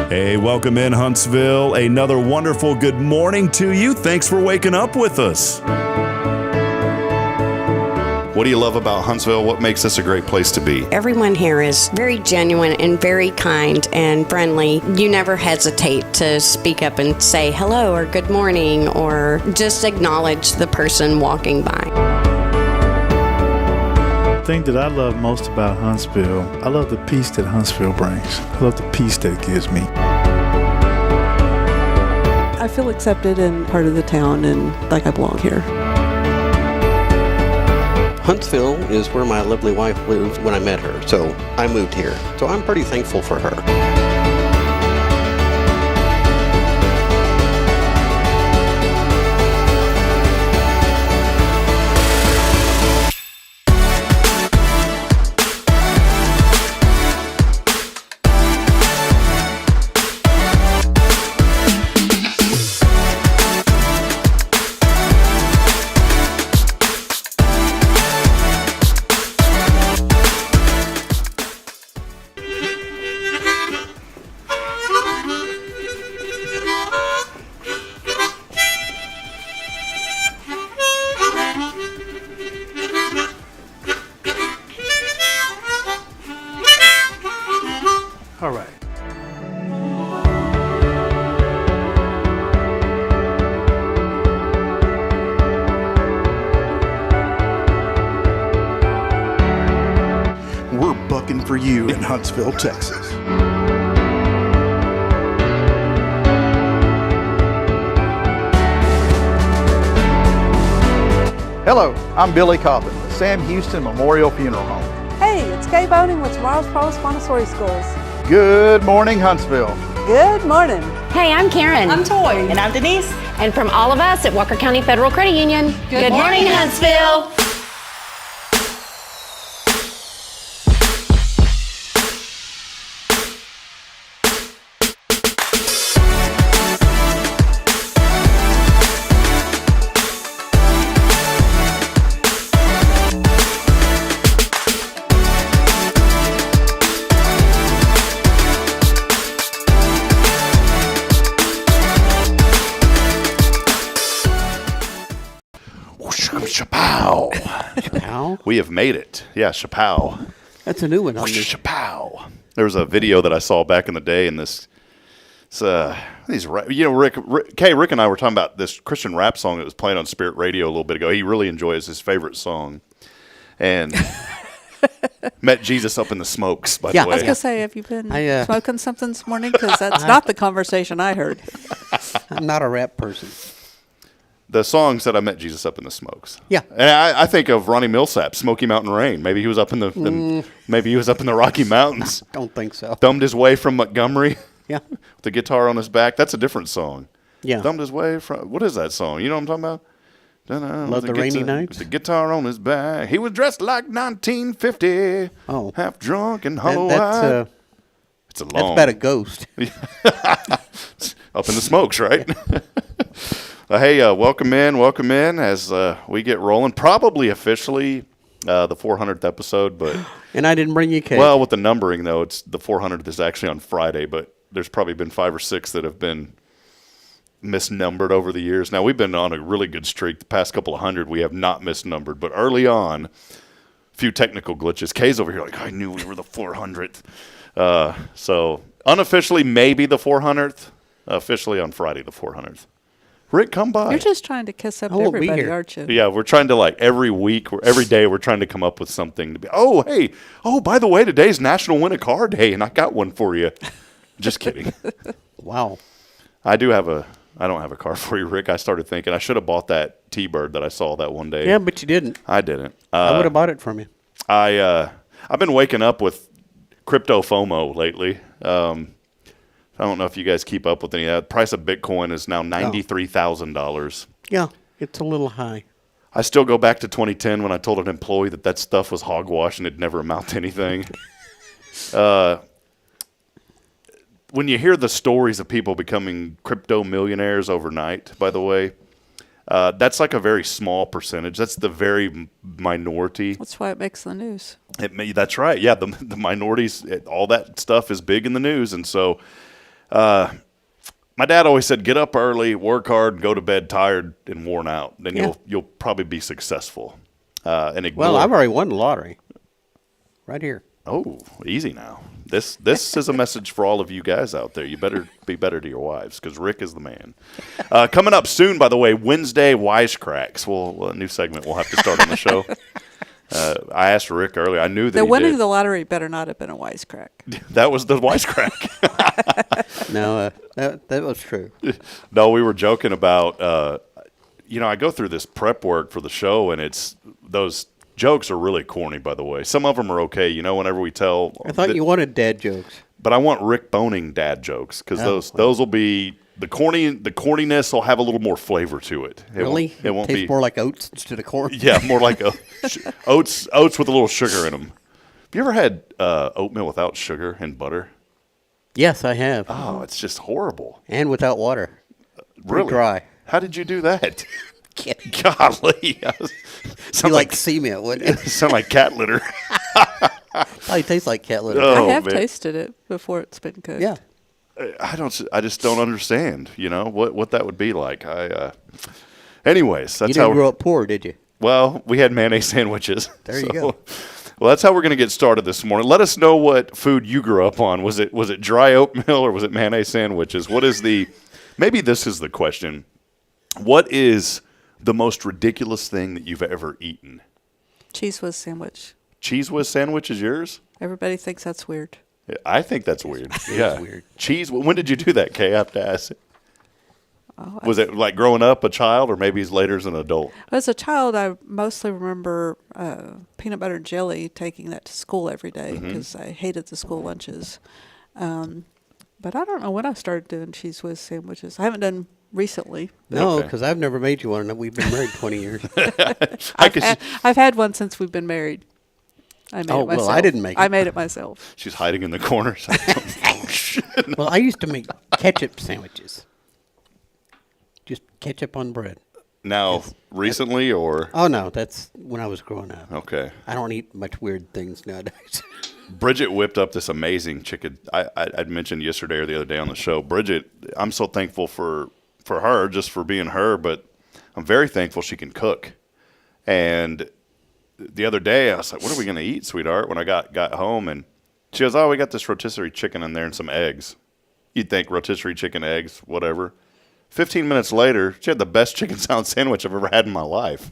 Hey, welcome in Huntsville. Another wonderful good morning to you. Thanks for waking up with us. What do you love about Huntsville? What makes this a great place to be? Everyone here is very genuine and very kind and friendly. You never hesitate to speak up and say hello or good morning or just acknowledge the person walking by. The thing that I love most about Huntsville, I love the peace that Huntsville brings. I love the peace that it gives me. I feel accepted and part of the town and like I belong here. Huntsville is where my lovely wife lived when I met her, so I moved here. So I'm pretty thankful for her. All right. We're bucking for you in Huntsville, Texas. Hello, I'm Billy Cobbin with Sam Houston Memorial Funeral Home. Hey, it's Kay Boning with Tomorrow's Promise Montessori Schools. Good morning, Huntsville. Good morning. Hey, I'm Karen. I'm Toy. And I'm Denise. And from all of us at Walker County Federal Credit Union, good morning, Huntsville. Chapow. Chapow? We have made it. Yeah, chapow. That's a new one on me. Chapow. There was a video that I saw back in the day, and Rick and I were talking about this Christian rap song that was playing on Spirit Radio a little bit ago. He really enjoys his favorite song, and met Jesus up in the smokes. By the way, I was going to say, have you been smoking something this morning? Because that's I- not the conversation I heard. I'm not a rap person. The song said I met Jesus up in the smokes. Yeah. And I think of Ronnie Millsap, Smoky Mountain Rain. Maybe he was up in maybe he was up in the Rocky Mountains. Don't think so. Thumbed his way from Montgomery. Yeah. With the guitar on his back. That's a different song. Yeah. Thumbed his way from, what is that song? You know what I'm talking about? Love the Rainy Nights? The guitar on his back. He was dressed like 1950. Oh. Half drunk and hollow-eyed. That's It's a long. that's about a ghost. Up in the smokes, right? Hey, welcome in as we get rolling. Probably officially the 400th episode, but And I didn't bring you cake. well, with the numbering though, it's the 400th is actually on Friday, but there's probably been 5 or 6 that have been misnumbered over the years. Now we've been on a really good streak. The past couple of hundred we have not misnumbered, but early on, a few technical glitches. Kay's over here like, I knew we were the 400th. So unofficially, maybe the 400th. Officially on Friday, the 400th. Rick, come by. You're just trying to kiss up I won't be everybody, here. aren't you? Yeah, we're trying to every week, every day, we're trying to come up with something to be. Oh, hey, by the way, today's National Win a Car Day, and I got one for you. Just kidding. Wow. I don't have a car for you, Rick. I started thinking I should have bought that T-Bird that I saw that one day. Yeah, but you didn't. I didn't. I would have bought it from you. I've been waking up with crypto FOMO lately. I don't know if you guys keep up with any of that. The price of Bitcoin is now $93,000. Yeah, it's a little high. I still go back to 2010 when I told an employee that stuff was hogwash and it'd never amount to anything. When you hear the stories of people becoming crypto millionaires overnight, by the way, that's like a very small percentage. That's the very minority. That's why it makes the news. That's right. Yeah, the minorities, all that stuff is big in the news. And so My dad always said, get up early, work hard, and go to bed tired and worn out. Then you'll probably be successful. And ignore. Well, I've already won the lottery. Right here. Oh, easy now. This is a message for all of you guys out there. You better be better to your wives because Rick is the man. Coming up soon, by the way, Wednesday Wisecracks. Well, a new segment we'll have to start on the show. I asked Rick earlier. I knew that The he winning did. of the lottery better not have been a wisecrack. That was the wisecrack. No, that was true. No, we were joking about, I go through this prep work for the show, and those jokes are really corny, by the way. Some of them are okay, whenever we tell. I thought you wanted dad jokes. But I want Rick Boning dad jokes because those will be, the corniness will have a little more flavor to it. Really? It won't Tastes be more like oats instead of corn? Yeah, more like oats with a little sugar in them. Have you ever had oatmeal without sugar and butter? Yes, I have. Oh, it's just horrible. And without water. Really? Dry. How did you do that? Golly. Sound like cement, wouldn't it? Sound like cat litter. Probably tastes like cat litter. Oh, I have man. tasted it before it's been cooked. Yeah. I just don't understand, what that would be like. Anyways, that's You didn't how grow up poor, did you? Well, we had mayonnaise sandwiches. There you go. Well, that's how we're going to get started this morning. Let us know what food you grew up on. Was it dry oatmeal or was it mayonnaise sandwiches? Maybe this is the question. What is the most ridiculous thing that you've ever eaten? Cheese whiz sandwich. Cheese whiz sandwich is yours? Everybody thinks that's weird. I think that's weird. Yeah. It's weird. Cheese. When did you do that, Kay? I have to ask. Was it like growing up a child or maybe later as an adult? As a child, I mostly remember peanut butter and jelly, taking that to school every day because I hated the school lunches. But I don't know when I started doing cheese whiz sandwiches. I haven't done recently. No, Okay. because I've never made you one, and we've been married 20 years. I've had one since we've been married. I made Oh, it well, myself. I didn't make it. I made it myself. She's hiding in the corners. Well, I used to make ketchup sandwiches. Just ketchup on bread. Now, recently or? Oh, no, that's when I was growing up. Okay. I don't eat much weird things nowadays. Bridget whipped up this amazing chicken. I'd mentioned yesterday or the other day on the show. Bridget, I'm so thankful for her, just for being her, but I'm very thankful she can cook. And the other day, I was like, what are we going to eat, sweetheart, when I got home? And she goes, oh, we got this rotisserie chicken in there and some eggs. You'd think rotisserie chicken, eggs, whatever. 15 minutes later, she had the best chicken salad sandwich I've ever had in my life.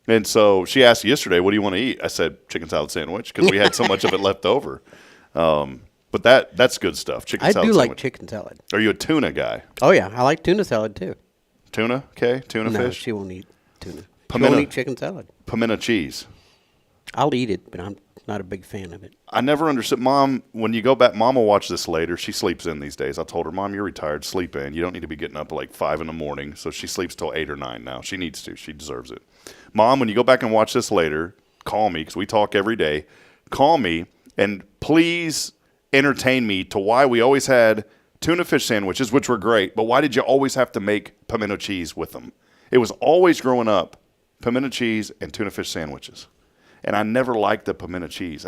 And so she asked yesterday, what do you want to eat? I said, chicken salad sandwich, because we had so much of it left over. But that's good stuff, chicken I salad do sandwich. like chicken salad. Are you a tuna guy? Oh, yeah, I like tuna salad, too. Tuna, okay? Tuna No, fish? she won't eat tuna. She Pimento. won't eat chicken salad. Pimento cheese. I'll eat it, but I'm not a big fan of it. I never understood. Mom, when you go back, Mom will watch this later. She sleeps in these days. I told her, Mom, you're retired. Sleep in. You don't need to be getting up at like 5 in the morning. So she sleeps till 8 or 9 now. She needs to. She deserves it. Mom, when you go back and watch this later, call me because we talk every day. Call me and please entertain me to why we always had tuna fish sandwiches, which were great, but why did you always have to make pimento cheese with them? It was always growing up pimento cheese and tuna fish sandwiches. And I never liked the pimento cheese.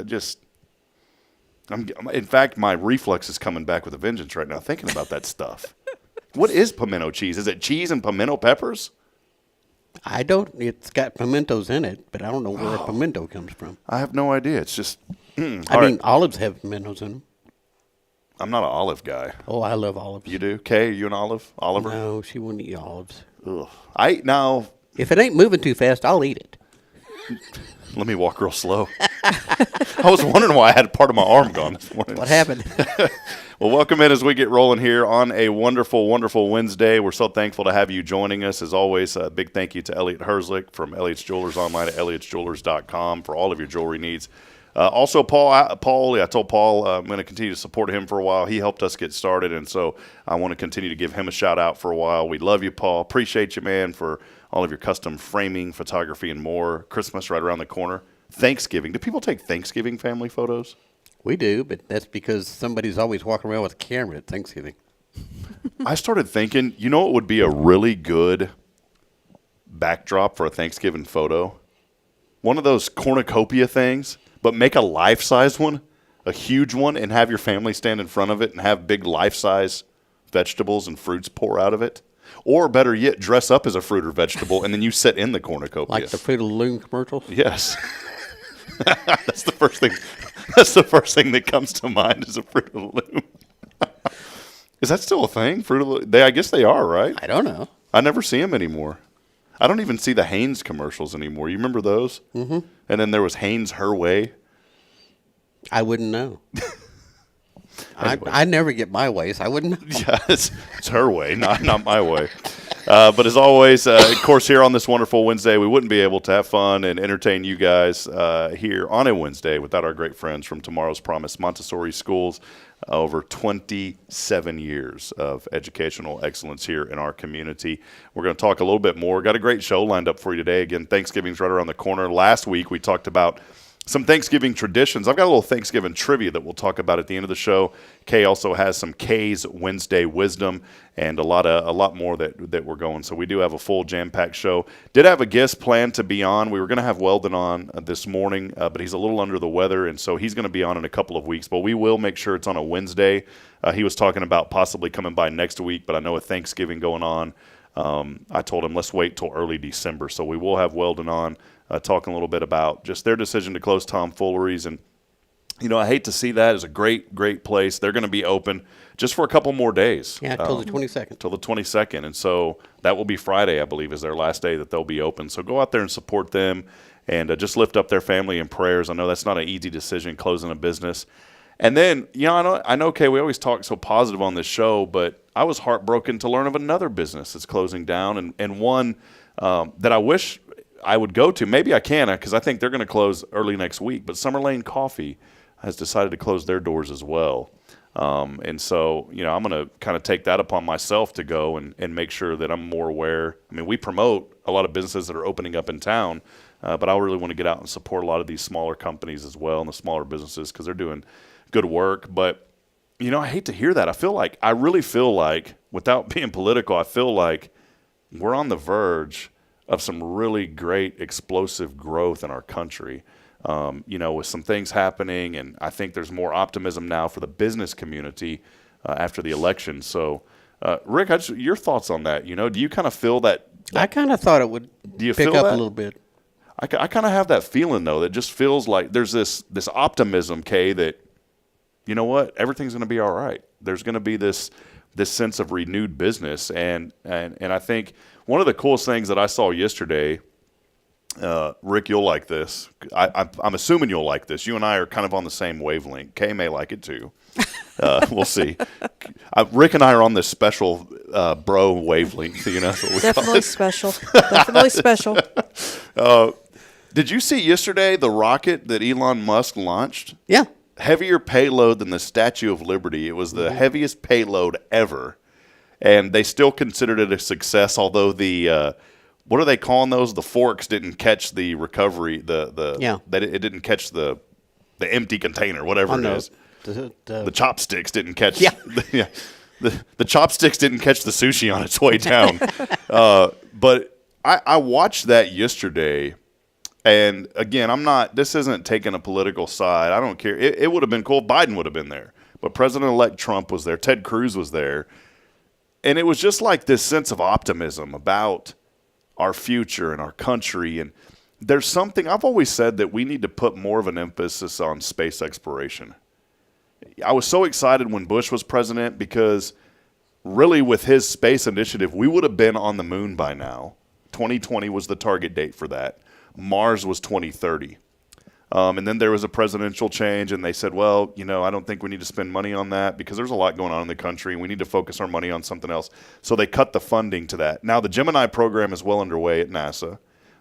In fact, my reflex is coming back with a vengeance right now thinking about that stuff. What is pimento cheese? Is it cheese and pimento peppers? I don't. It's got pimentos in it, but I don't know where a pimento comes from. I have no idea. It's just, I mean, olives have pimentos in them. I'm not an olive guy. Oh, I love olives. You do? Kay, are you an Oliver? No, she wouldn't eat olives. Ugh. Now, If it ain't moving too fast, I'll eat it. let me walk real slow. I was wondering why I had part of my arm gone this morning. What happened? Well, welcome in as we get rolling here on a wonderful, wonderful Wednesday. We're so thankful to have you joining us. As always, a big thank you to Elliot Herzlich from Elliot's Jewelers online at elliotsjewelers.com for all of your jewelry needs. Also, Paul, I told Paul I'm going to continue to support him for a while. He helped us get started, and so I want to continue to give him a shout-out for a while. We love you, Paul. Appreciate you, man, for all of your custom framing, photography, and more. Christmas right around the corner. Thanksgiving. Do people take Thanksgiving family photos? We do, but that's because somebody's always walking around with a camera at Thanksgiving. I started thinking, you know what would be a really good backdrop for a Thanksgiving photo? One of those cornucopia things, but make a life-size one, a huge one, and have your family stand in front of it and have big life-size vegetables and fruits pour out of it. Or better yet, dress up as a fruit or vegetable, and then you sit in the cornucopia. Like the Fruit of the Loom commercials? Yes. That's the first thing. That's the first thing that comes to mind is a Fruit of the Loom. Is that still a thing? Fruit of the I guess they are, right? I don't know. I never see them anymore. I don't even see the Hanes commercials anymore. You remember those? Mm-hmm. And then there was Hanes Her Way. I wouldn't know. Anyway. I never get my way, so I wouldn't know. Yeah, it's her way, not my way. But as always, of course, here on this wonderful Wednesday, we wouldn't be able to have fun and entertain you guys here on a Wednesday without our great friends from Tomorrow's Promise Montessori Schools. Over 27 years of educational excellence here in our community. We're going to talk a little bit more. Got a great show lined up for you today. Again, Thanksgiving's right around the corner. Last week, we talked about some Thanksgiving traditions. I've got a little Thanksgiving trivia that we'll talk about at the end of the show. Kay also has some Kay's Wednesday wisdom and a lot more that we're going. So we do have a full jam-packed show. Did have a guest planned to be on. We were going to have Weldon on this morning, but he's a little under the weather, and so he's going to be on in a couple of weeks. But we will make sure it's on a Wednesday. He was talking about possibly coming by next week, but I know with Thanksgiving going on, I told him let's wait till early December. So we will have Weldon on. Talking a little bit about just their decision to close Tomfooleries. And, you know, I hate to see that. It's a great, great place. They're going to be open just for a couple more days. Yeah, till the 22nd. Till the 22nd. And so that will be Friday, I believe, is their last day that they'll be open. So go out there and support them and just lift up their family in prayers. I know that's not an easy decision, closing a business. And then, you know, I know, Kay, we always talk so positive on this show, but I was heartbroken to learn of another business that's closing down and one that I wish I would go to. Maybe I can because I think they're going to close early next week. But Summer Lane Coffee has decided to close their doors as well. And so, you know, I'm going to kind of take that upon myself to go and make sure that I'm more aware. I mean, we promote a lot of businesses that are opening up in town, but I really want to get out and support a lot of these smaller companies as well and the smaller businesses because they're doing good work. But, you know, I hate to hear that. I really feel like, without being political, I feel like we're on the verge of some really great explosive growth in our country, you know, with some things happening. And I think there's more optimism now for the business community after the election. So, Rick, your thoughts on that? You know, do you kind of feel that? I kind of thought it would pick up a little bit. I kind of have that feeling, though, that just feels like there's this optimism, Kay, that, you know what, everything's going to be all right. There's going to be this sense of renewed business. And I think one of the coolest things that I saw yesterday, Rick, you'll like this. I'm assuming you'll like this. You and I are kind of on the same wavelength. Kay may like it too. We'll see. Rick and I are on this special bro wavelength. You know, that's what we Definitely call it. special. Definitely special. Did you see yesterday the rocket that Elon Musk launched? Yeah. Heavier payload than the Statue of Liberty. It was the heaviest payload ever. And they still considered it a success, although the what are they calling those? The forks didn't catch the recovery. It didn't catch the empty container, whatever it is. The chopsticks didn't catch. Yeah. The chopsticks didn't catch the sushi on its way down. But I watched that yesterday. And again, this isn't taking a political side. I don't care. It would have been cool. Biden would have been there. But President-elect Trump was there. Ted Cruz was there. And it was just like this sense of optimism about our future and our country. And there's something, I've always said that we need to put more of an emphasis on space exploration. I was so excited when Bush was president because really with his space initiative, we would have been on the moon by now. 2020 was the target date for that. Mars was 2030. And then there was a presidential change, and they said, well, you know, I don't think we need to spend money on that because there's a lot going on in the country, and we need to focus our money on something else. So they cut the funding to that. Now, the Gemini program is well underway at NASA.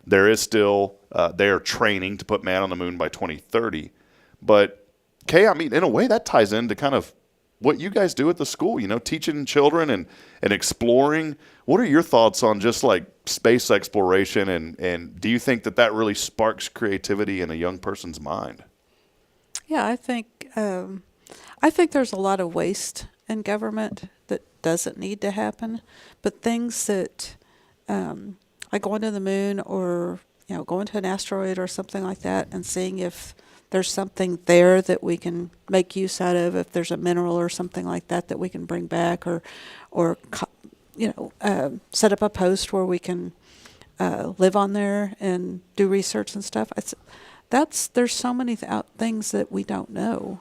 There is still, they are training to put man on the moon by 2030. But, Kay, I mean, in a way, that ties into kind of what you guys do at the school, you know, teaching children and exploring. What are your thoughts on just like space exploration and do you think that really sparks creativity in a young person's mind? Yeah, I think there's a lot of waste in government that doesn't need to happen, but things that like going to the moon or, you know, going to an asteroid or something like that and seeing if there's something there that we can make use out of, if there's a mineral or something like that we can bring back, or set up a post where we can live on there and do research and stuff. There's so many things that we don't know.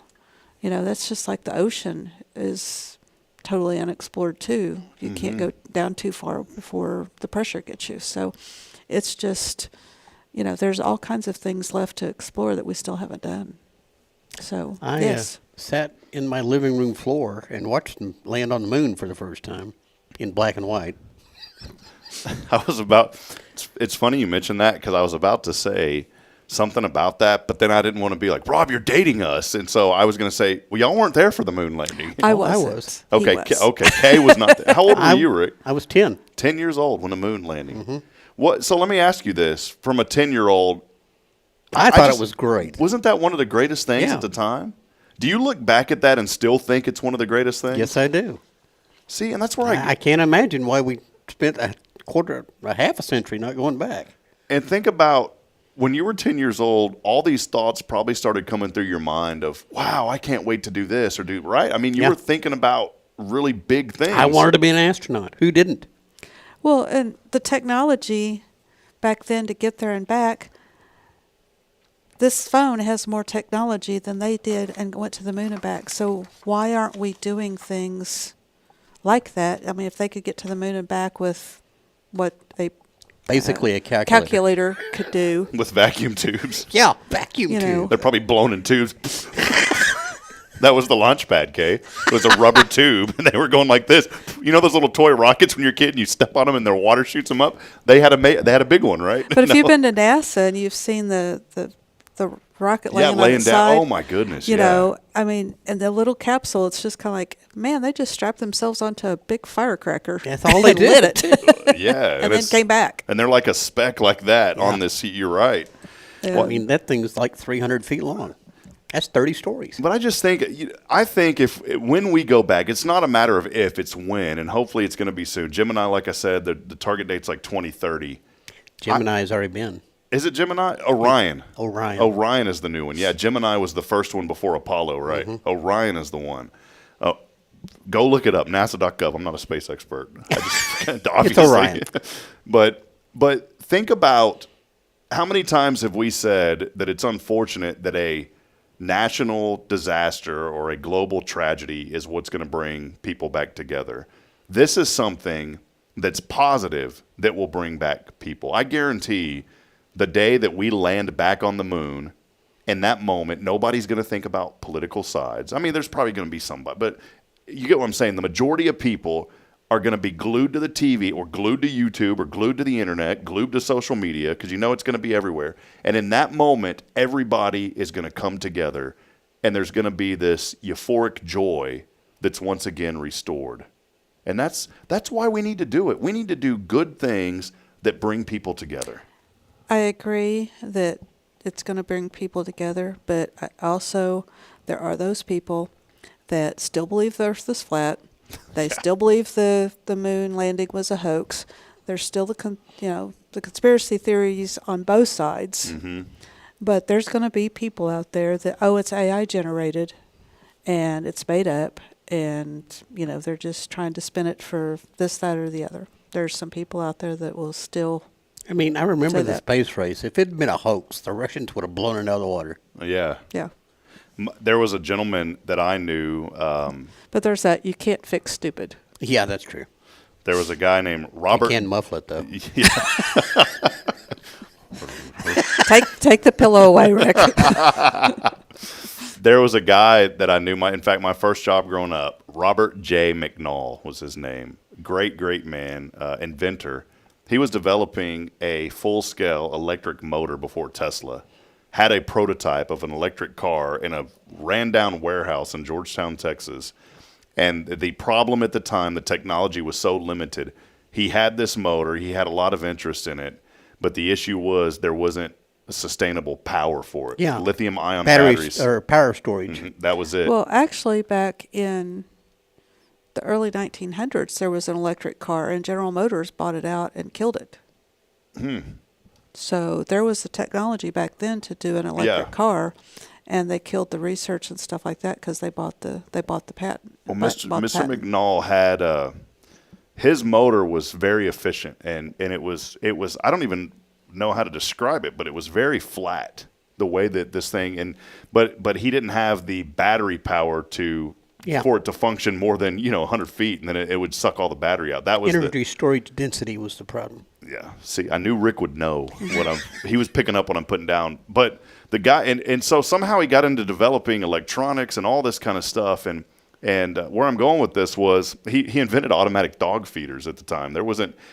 That's just like the ocean is totally unexplored too. You can't go down too far before the pressure gets you. So it's just, there's all kinds of things left to explore that we still haven't done. So, yes. Sat in my living room floor and watched them land on the moon for the first time in black and white. It's funny you mentioned that, because I was about to say something about that, but then I didn't want to be like, Rob, you're dating us. And so I was going to say, well, y'all weren't there for the moon landing. I was. Okay, Was. Okay. Kay was not there. How old were you, Rick? I was 10. 10 years old when the moon landing. So let me ask you this. From a 10-year-old, I thought it was great. Wasn't that one of the greatest things Yeah. at the time? Do you look back at that and still think it's one of the greatest things? Yes, I do. See, and that's where I can't imagine why we spent a half a century not going back. And think about when you were 10 years old, all these thoughts probably started coming through your mind of, wow, I can't wait to do this or do, right? I mean, you were thinking about really big things. I wanted to be an astronaut. Who didn't? Well, and the technology back then to get there and back, this phone has more technology than they did and went to the moon and back. So why aren't we doing things like that? I mean, if they could get to the moon and back with what Basically a calculator could do. With vacuum tubes. Yeah, vacuum You know. tube. They're probably blown in tubes. That was the launch pad, Kay. It was a rubber tube, and they were going like this. You know those little toy rockets when you're a kid and you step on them and their water shoots them up? They had a big one, right? But if you've been to NASA and you've seen the rocket laying on its down. side, Oh my goodness! you know, I mean, and the little capsule, it's just kind of like, man, they just strapped themselves onto a big firecracker. That's all they and did. lit it. Yeah, and then came back. And they're like a speck like that on this. You're right. Yeah. Well, I mean, that thing's like 300 feet long. That's 30 stories. But I think when we go back, it's not a matter of if, it's when, and hopefully it's going to be soon. Gemini, like I said, the target date's like 2030. Gemini's already been. Is it Gemini? Orion. Orion is the new one. Yeah, Gemini was the first one before Apollo, right? Mm-hmm. Orion is the one. Go look it up, nasa.gov. I'm not a space expert. It's Orion. But think about how many times have we said that it's unfortunate that a national disaster or a global tragedy is what's going to bring people back together. This is something that's positive that will bring back people. I guarantee the day that we land back on the moon, in that moment, nobody's going to think about political sides. I mean, there's probably going to be somebody, but you get what I'm saying. The majority of people are going to be glued to the TV or glued to YouTube or glued to the internet, glued to social media, because you know it's going to be everywhere. And in that moment, everybody is going to come together, and there's going to be this euphoric joy that's once again restored. And that's why we need to do it. We need to do good things that bring people together. I agree that it's going to bring people together, but there are those people that still believe the Earth is flat. They still believe the moon landing was a hoax. There's still the conspiracy theories on both sides. Mm-hmm. But there's going to be people out there that, it's AI generated and it's made up, and they're just trying to spin it for this, that, or the other. There's some people out there that will still. I mean, I remember the space race. If it had been a hoax, the Russians would have blown it out of the water. Yeah. Yeah. There was a gentleman that I knew. But there's that, you can't fix stupid. Yeah, that's true. There was a guy named Robert. You can muffle it, though. Yeah. Take the pillow away, Rick. There was a guy that I knew. My first job growing up, Robert J. McNall was his name. Great, great man, inventor. He was developing a full-scale electric motor before Tesla. Had a prototype of an electric car in a ran-down warehouse in Georgetown, Texas. And the problem at the time, the technology was so limited. He had this motor. He had a lot of interest in it. But the issue was there wasn't sustainable power for it. Yeah. Lithium-ion batteries. Or power storage. Mm-hmm. That was it. Well, actually, back in the early 1900s, there was an electric car, and General Motors bought it out and killed it. So there was the technology back then to do an electric car, and they killed the research and stuff like that because they bought the patent. Well, bought Mr. the patent. McNall had his motor was very efficient, and it was I don't even know how to describe it, but it was very flat the way that this thing but he didn't have the battery power for it to function more than 100 feet, and then it would suck all the battery out. That was energy storage density was the problem. Yeah. See, I knew Rick would know he was picking up what I'm putting down. But the guy, and so somehow he got into developing electronics and all this kind of stuff. And where I'm going with this was he invented automatic dog feeders at the time.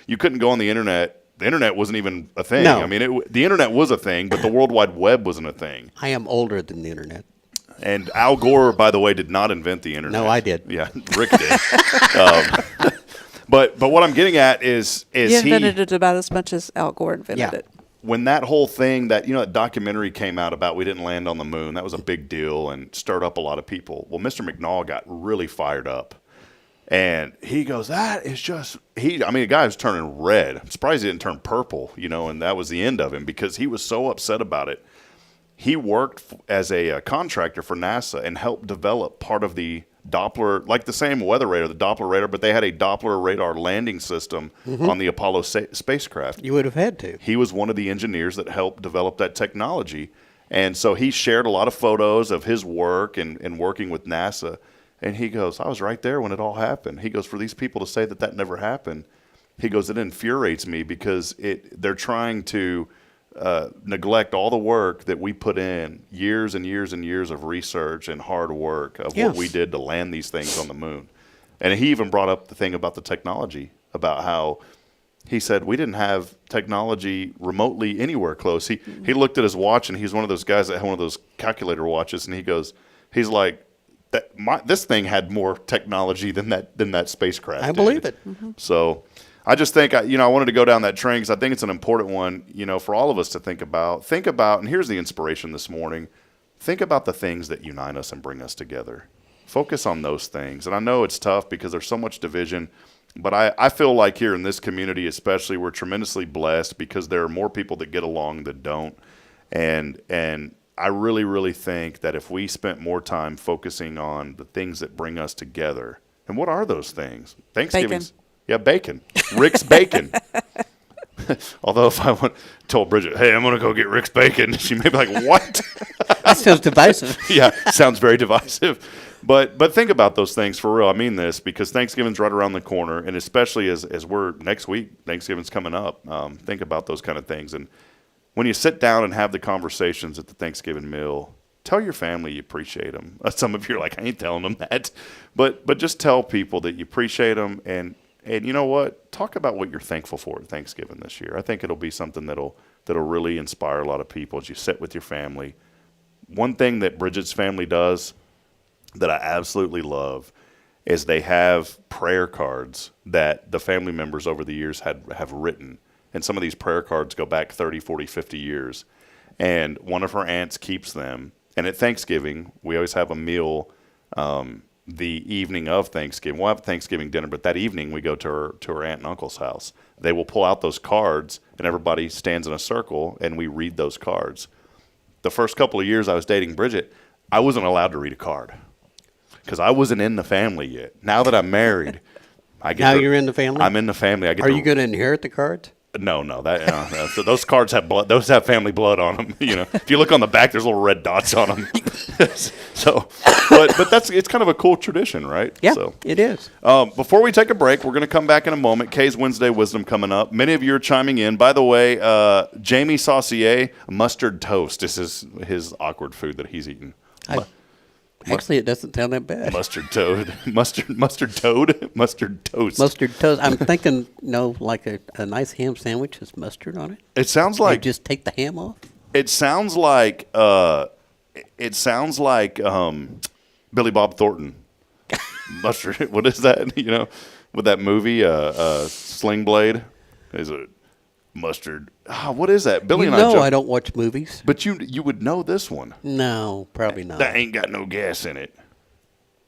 You couldn't go on the internet. The internet wasn't even a thing. No. I mean, the internet was a thing, but the World Wide Web wasn't a thing. I am older than the internet. And Al Gore, by the way, did not invent the internet. No, I did. Yeah, Rick did. But what I'm getting at is he invented it about as much as Al Gore invented it. When that whole thing that documentary came out about we didn't land on the moon, that was a big deal and stirred up a lot of people. Well, Mr. McNall got really fired up. And he goes, that is just the guy was turning red. I'm surprised he didn't turn purple, and that was the end of him because he was so upset about it. He worked as a contractor for NASA and helped develop part of the Doppler, like the same weather radar, the Doppler radar, but they had a Doppler radar landing system on the Apollo spacecraft. You would have had to. He was one of the engineers that helped develop that technology. And so he shared a lot of photos of his work and working with NASA. And he goes, I was right there when it all happened. He goes, for these people to say that never happened, he goes, it infuriates me because they're trying to neglect all the work that we put in, years and years and years of research and hard work of what we did to land these things on the moon. And he even brought up the thing about the technology, about how he said we didn't have technology remotely anywhere close. He looked at his watch, and he's one of those guys that had one of those calculator watches, and he's like, this thing had more technology than that spacecraft. I believe it. Mm-hmm. So I just think, I wanted to go down that train because I think it's an important one, for all of us to think about. Think about, and here's the inspiration this morning, think about the things that unite us and bring us together. Focus on those things. And I know it's tough because there's so much division, but I feel like here in this community especially, we're tremendously blessed because there are more people that get along than don't. And I really, really think that if we spent more time focusing on the things that bring us together, and what are those things? Thanksgiving's. Yeah, bacon. Rick's bacon. Although if I told Bridget, hey, I'm going to go get Rick's bacon, she may be like, what? That sounds divisive. Yeah, sounds very divisive. But think about those things for real. I mean this because Thanksgiving's right around the corner, and especially as we're next week, Thanksgiving's coming up. Think about those kind of things. And when you sit down and have the conversations at the Thanksgiving meal, tell your family you appreciate them. Some of you are like, I ain't telling them that. But just tell people that you appreciate them, and you know what? Talk about what you're thankful for at Thanksgiving this year. I think it'll be something that'll really inspire a lot of people as you sit with your family. One thing that Bridget's family does that I absolutely love is they have prayer cards that the family members over the years have written. And some of these prayer cards go back 30, 40, 50 years. And one of her aunts keeps them. And at Thanksgiving, we always have a meal the evening of Thanksgiving. We'll have Thanksgiving dinner, but that evening we go to her aunt and uncle's house. They will pull out those cards, and everybody stands in a circle, and we read those cards. The first couple of years I was dating Bridget, I wasn't allowed to read a card because I wasn't in the family yet. Now that I'm married, you're in the family? I'm in the family. Are you going to inherit the cards? No. So those cards have blood. Those have family blood on them. If you look on the back, there's little red dots on them. So, but it's kind of a cool tradition, right? Yeah, so, it is. Before we take a break, we're going to come back in a moment. Kay's Wednesday Wisdom coming up. Many of you are chiming in. By the way, Jamie Saucier, mustard toast is his awkward food that he's eating. Actually, it doesn't sound that bad. Mustard toast. Mustard toast. Mustard toast. I'm thinking, like a nice ham sandwich with mustard on it. It sounds like you just take the ham off. It sounds like Billy Bob Thornton. Mustard. What is that? With that movie, Sling Blade. Is it mustard? What is that? Billy and I don't watch movies. But you would know this one. No, probably not. That ain't got no gas in it.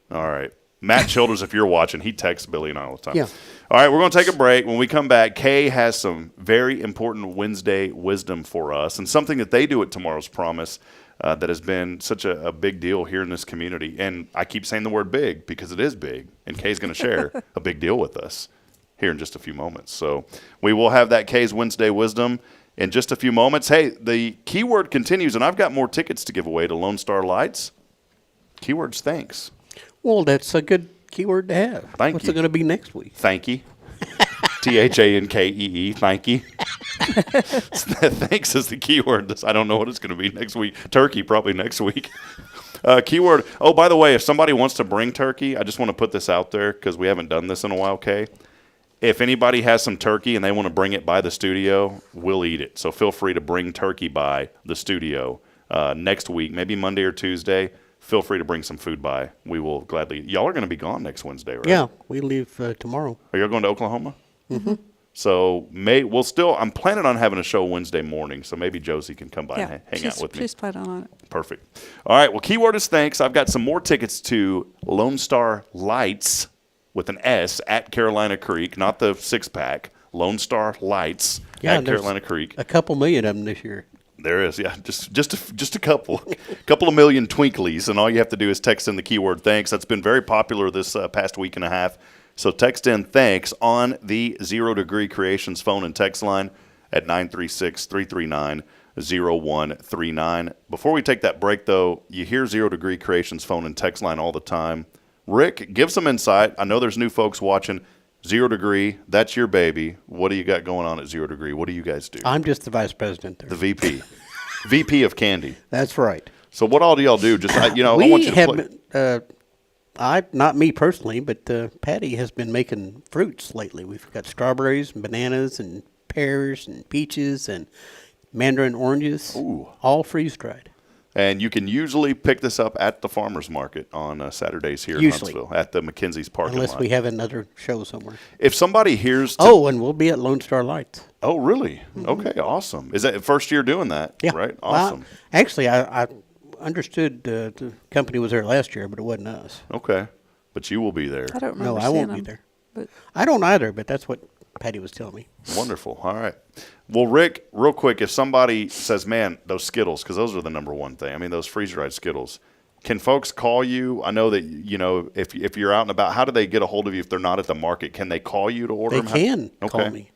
All right. Matt Childers, if you're watching, he texts Billy and I all the time. Yeah. All right, we're going to take a break. When we come back, Kay has some very important Wednesday wisdom for us and something that they do at Tomorrow's Promise that has been such a big deal here in this community. And I keep saying the word big because it is big, and Kay's going to share a big deal with us here in just a few moments. So we will have that Kay's Wednesday Wisdom in just a few moments. Hey, the keyword continues, and I've got more tickets to give away to Lone Star Lights. Keyword's thanks. Well, that's a good keyword to have. Thank What's you. it going to be next week? Thank you. Thankee. Thank you. Thanks is the keyword. I don't know what it's going to be next week. Turkey, probably next week. Keyword. Oh, by the way, if somebody wants to bring turkey, I just want to put this out there because we haven't done this in a while, Kay. If anybody has some turkey and they want to bring it by the studio, we'll eat it. So feel free to bring turkey by the studio next week, maybe Monday or Tuesday. Feel free to bring some food by. We will gladly. Y'all are going to be gone next Wednesday, right? Yeah, we leave tomorrow. Are y'all going to Oklahoma? Mm-hmm. So I'm planning on having a show Wednesday morning, so maybe Josie can come by and hang out with me. She's planning on it. Perfect. All right, well, keyword is thanks. I've got some more tickets to Lone Star Lights with an S at Carolina Creek, not the six-pack. Lone Star Lights at Carolina Creek. A couple million of them this year. There is, yeah, just a couple of million twinklies, and all you have to do is text in the keyword thanks. That's been very popular this past week and a half. So text in thanks on the 0 Degree Creations phone and text line at 936-339-0139. Before we take that break, though, you hear 0 Degree Creations phone and text line all the time. Rick, give some insight. I know there's new folks watching. 0 Degree, that's your baby. What do you got going on at 0 Degree? What do you guys do? I'm just the vice president there. The VP. VP of Candy. That's right. So what all do y'all do? Just, I want you to play. Not me personally, but Patty has been making fruits lately. We've got strawberries and bananas and pears and peaches and mandarin oranges. Ooh. All freeze-dried. And you can usually pick this up at the farmer's market on Saturdays here in Huntsville at the McKenzie's parking lot. Unless we have another show somewhere. If somebody hears... and we'll be at Lone Star Lights. Oh, really? Mm-hmm. Okay, awesome. Is that first year doing that? Yeah. Right? Awesome. Well, actually, I understood the company was there last year, but it wasn't us. Okay. But you will be there. I don't remember No, I won't seeing be there. But I don't either, but that's what Patty was telling me. Wonderful. All right. Well, Rick, real quick, if somebody says, man, those Skittles, because those are the number one thing. I mean, those freeze-dried Skittles. Can folks call you? I know that, if you're out and about, how do they get a hold of you if they're not at the market? Can they call you to order them? They can call me.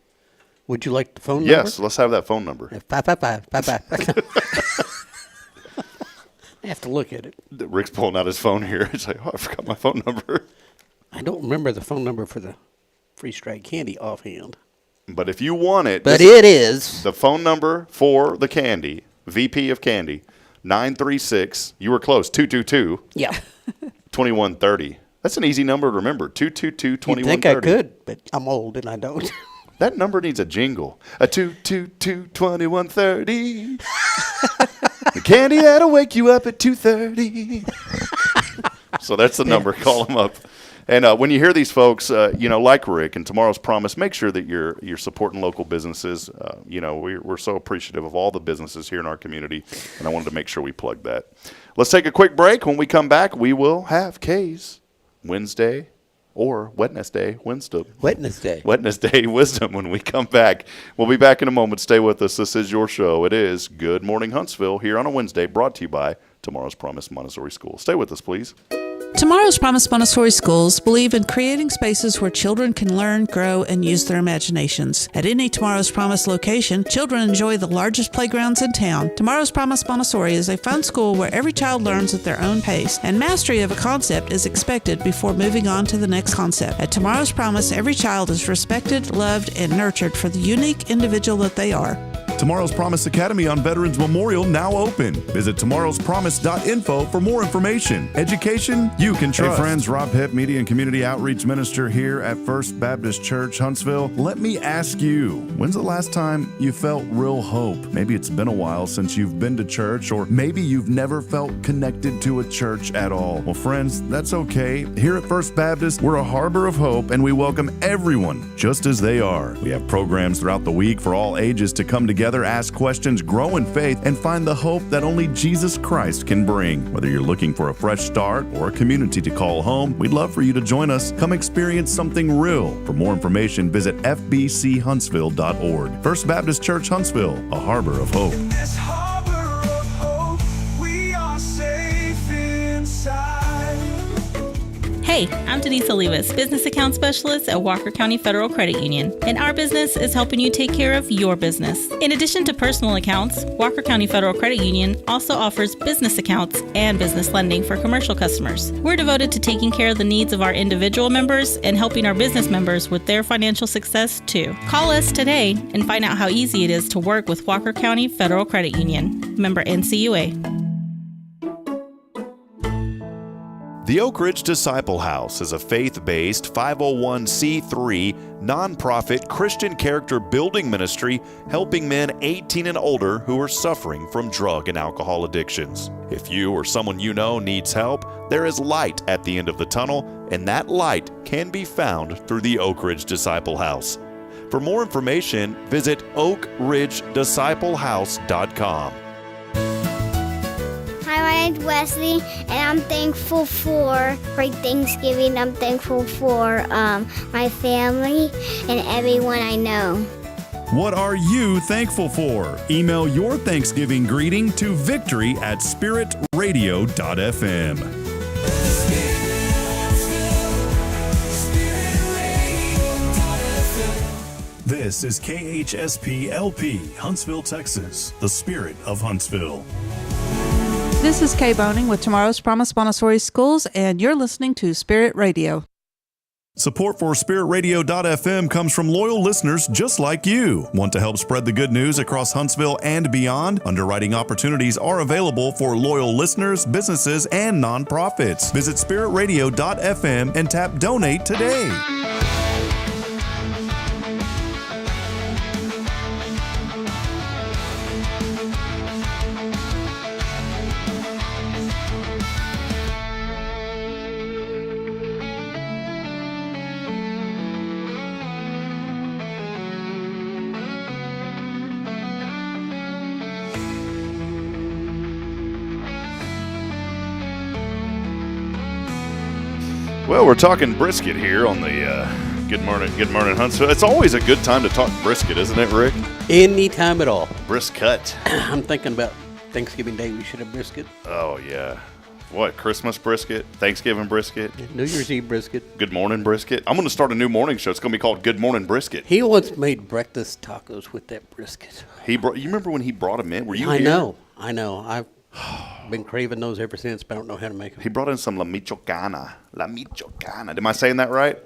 Would you like the phone number? Yes, let's have that phone number. 555. I have to look at it. Rick's pulling out his phone here. He's like, I forgot my phone number. I don't remember the phone number for the freeze-dried candy offhand. But if you want it. But it is. The phone number for the candy, VP of Candy, 936, you were close, 222. Yeah. 2130. That's an easy number to remember, 222-2130. You'd think I could, but I'm old and I don't. That number needs a jingle. A 222-2130. The candy that'll wake you up at 2:30. So that's the number. Call them up. And when you hear these folks, like Rick and Tomorrow's Promise, make sure that you're supporting local businesses. We're so appreciative of all the businesses here in our community, and I wanted to make sure we plug that. Let's take a quick break. When we come back, we will have Kay's Wednesday or Wednesday Wisdom. Wednesday Wisdom when we come back. We'll be back in a moment. Stay with us. This is your show. It is Good Morning Huntsville here on a Wednesday, brought to you by Tomorrow's Promise Montessori School. Stay with us, please. Tomorrow's Promise Montessori Schools believe in creating spaces where children can learn, grow, and use their imaginations. At any Tomorrow's Promise location, children enjoy the largest playgrounds in town. Tomorrow's Promise Montessori is a fun school where every child learns at their own pace, and mastery of a concept is expected before moving on to the next concept. At Tomorrow's Promise, every child is respected, loved, and nurtured for the unique individual that they are. Tomorrow's Promise Academy on Veterans Memorial now open. Visit tomorrowspromise.info for more information. Education you can trust. Hey friends, Rob Hipp, Media and Community Outreach Minister here at First Baptist Church, Huntsville. Let me ask you, when's the last time you felt real hope? Maybe it's been a while since you've been to church, or maybe you've never felt connected to a church at all. Well, friends, that's okay. Here at First Baptist, we're a harbor of hope, and we welcome everyone just as they are. We have programs throughout the week for all ages to come together, ask questions, grow in faith, and find the hope that only Jesus Christ can bring. Whether you're looking for a fresh start or a community to call home, we'd love for you to join us. Come experience something real. For more information, visit fbchuntsville.org. First Baptist Church Huntsville, a harbor of hope. In this harbor of hope, we Hey, I'm Denise Olivas, Business Account Specialist at Walker County Federal Credit Union, and our business is helping you take care of your business. In addition to personal accounts, Walker County Federal Credit Union also offers business accounts and business lending for commercial customers. We're devoted to taking care of the needs of our individual members and helping our business members with their financial success too. Call us today and find out how easy it is to work with Walker County Federal Credit Union. Member NCUA. The Oak Ridge Disciple House is a faith-based 501c3 nonprofit Christian character building ministry helping men 18 and older who are suffering from drug and alcohol addictions. If you or someone you know needs help, there is light at the end of the tunnel, and that light can be found through the Oak Ridge Disciple House. For more information, visit oakridgedisciplehouse.com. Hi, my name's Wesley, and I'm thankful for Great Thanksgiving. I'm thankful for my family and everyone I know. What are you thankful for? Email your Thanksgiving greeting to victory@spiritradio.fm. This is KHSP-LP, Huntsville, Texas, the spirit of Huntsville. This is Kay Boning with Tomorrow's Promise Montessori Schools, and you're listening to Spirit Radio. Support for SpiritRadio.fm comes from loyal listeners just like you. Want to help spread the good news across Huntsville and beyond? Underwriting opportunities are available for loyal listeners, businesses, and nonprofits. Visit SpiritRadio.fm and tap Donate today. Well, we're talking brisket here on the Good Morning Huntsville. It's always a good time to talk brisket, isn't it, Rick? Any time at all. Brisket. I'm thinking about Thanksgiving Day, we should have brisket. Oh, yeah. What, Christmas brisket? Thanksgiving brisket? New Year's Eve brisket. Good Morning Brisket? I'm going to start a new morning show. It's going to be called Good Morning Brisket. He once made breakfast tacos with that brisket. You remember when he brought them in? Were you I here? I know. I've been craving those ever since, but I don't know how to make them. He brought in some La Michoacana. Am I saying that right?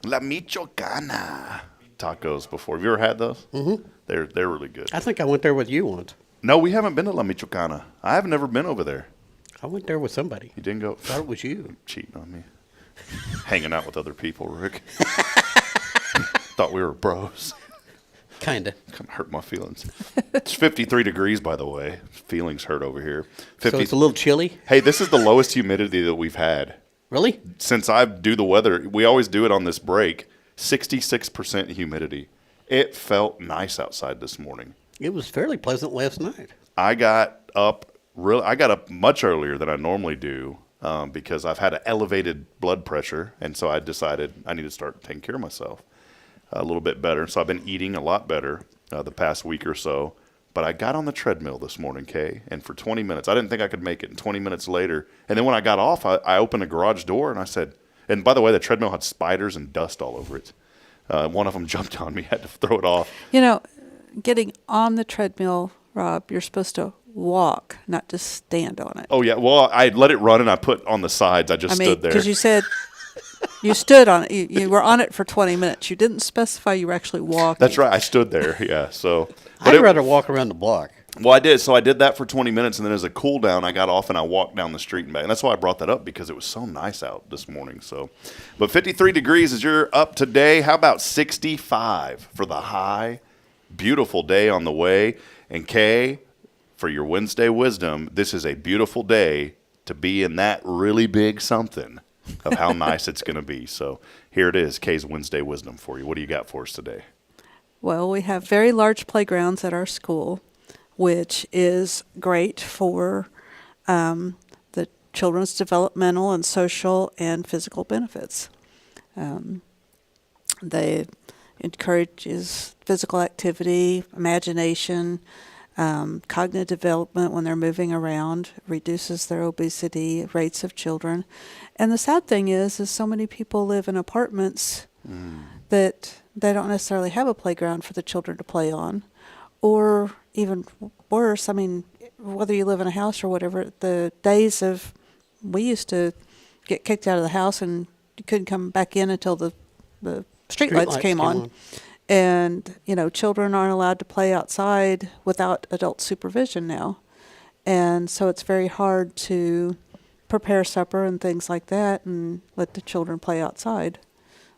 La Michoacana tacos before. Have you ever had those? Mm-hmm. They're really good. I think I went there with you once. No, we haven't been to La Michoacana. I have never been over there. I went there with somebody. You didn't go? Thought it was you. Cheating on me. Hanging out with other people, Rick. Thought we were bros. Kind of hurt my feelings. It's 53 degrees, by the way. Feelings hurt over here. So it's a little chilly? Hey, this is the lowest humidity that we've had. Really? Since I do the weather, we always do it on this break. 66% humidity. It felt nice outside this morning. It was fairly pleasant last night. I got up much earlier than I normally do because I've had an elevated blood pressure, and so I decided I need to start taking care of myself a little bit better. So I've been eating a lot better the past week or so. But I got on the treadmill this morning, Kay, and for 20 minutes, I didn't think I could make it. And 20 minutes later, and then when I got off, I opened the garage door and I said, and by the way, the treadmill had spiders and dust all over it. One of them jumped on me, had to throw it off. You know, getting on the treadmill, Rob, you're supposed to walk, not just stand on it. Oh, yeah. Well, I let it run and I put on the sides. I stood there. Because you said you stood on it. You were on it for 20 minutes. You didn't specify you were actually walking. That's right. I stood there, yeah. So, I'd rather walk around the block. Well, I did. So I did that for 20 minutes, and then as a cool down, I got off and I walked down the street and back. And that's why I brought that up, because it was so nice out this morning. So, but 53 degrees is your up today. How about 65 for the high? Beautiful day on the way. And Kay, for your Wednesday wisdom, this is a beautiful day to be in that really big something of how nice it's going to be. So here it is, Kay's Wednesday wisdom for you. What do you got for us today? Well, we have very large playgrounds at our school, which is great for the children's developmental and social and physical benefits. They encourages physical activity, imagination, cognitive development when they're moving around, reduces their obesity rates of children. And the sad thing is so many people live in apartments that they don't necessarily have a playground for the children to play on. Or even worse, I mean, whether you live in a house or whatever, the days of, we used to get kicked out of the house and you couldn't come back in until the streetlights came on. And, children aren't allowed to play outside without adult supervision now. And so it's very hard to prepare supper and things like that and let the children play outside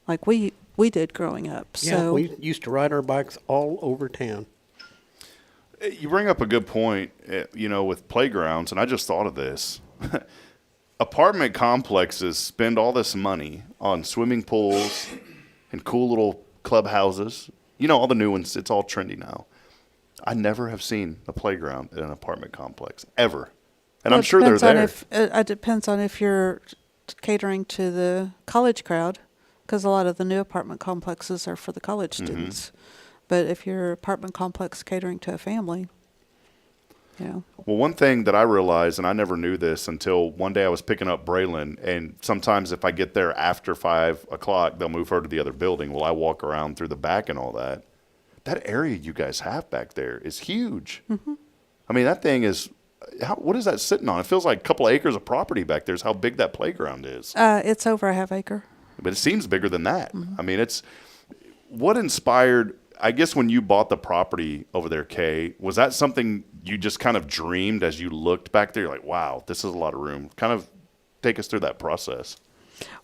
like we did growing up. Yeah, So we used to ride our bikes all over town. You bring up a good point, with playgrounds, and I just thought of this. Apartment complexes spend all this money on swimming pools and cool little clubhouses. All the new ones, it's all trendy now. I never have seen a playground in an apartment complex, ever. And I'm sure they're there. It depends on if you're catering to the college crowd, because a lot of the new apartment complexes are for the college students. But if your apartment complex catering to a family, Well, one thing that I realized, and I never knew this until one day I was picking up Braylon, and sometimes if I get there after 5 o'clock, they'll move her to the other building. Well, I walk around through the back and all that. That area you guys have back there is huge. I mean, that thing is, what is that sitting on? It feels like a couple of acres of property back there is how big that playground is. it's over a half acre. But it seems bigger than that. I mean, what inspired, I guess when you bought the property over there, Kay, was that something you just kind of dreamed as you looked back there? You're like, wow, this is a lot of room. Kind of take us through that process.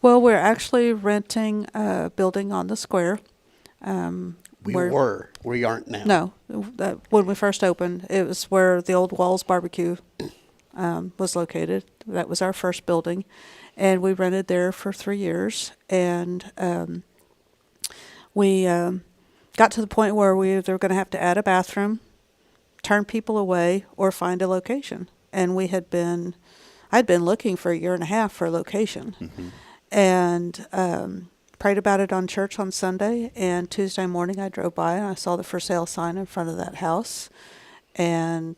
Well, we're actually renting a building on the square. We aren't now. No, when we first opened, it was where the old Walls Barbecue was located. That was our first building. And we rented there for 3 years. And we got to the point where we were going to have to add a bathroom, turn people away, or find a location. And I'd been looking for 1.5 years for a location. And prayed about it on church on Sunday, and Tuesday morning I drove by and I saw the for sale sign in front of that house, and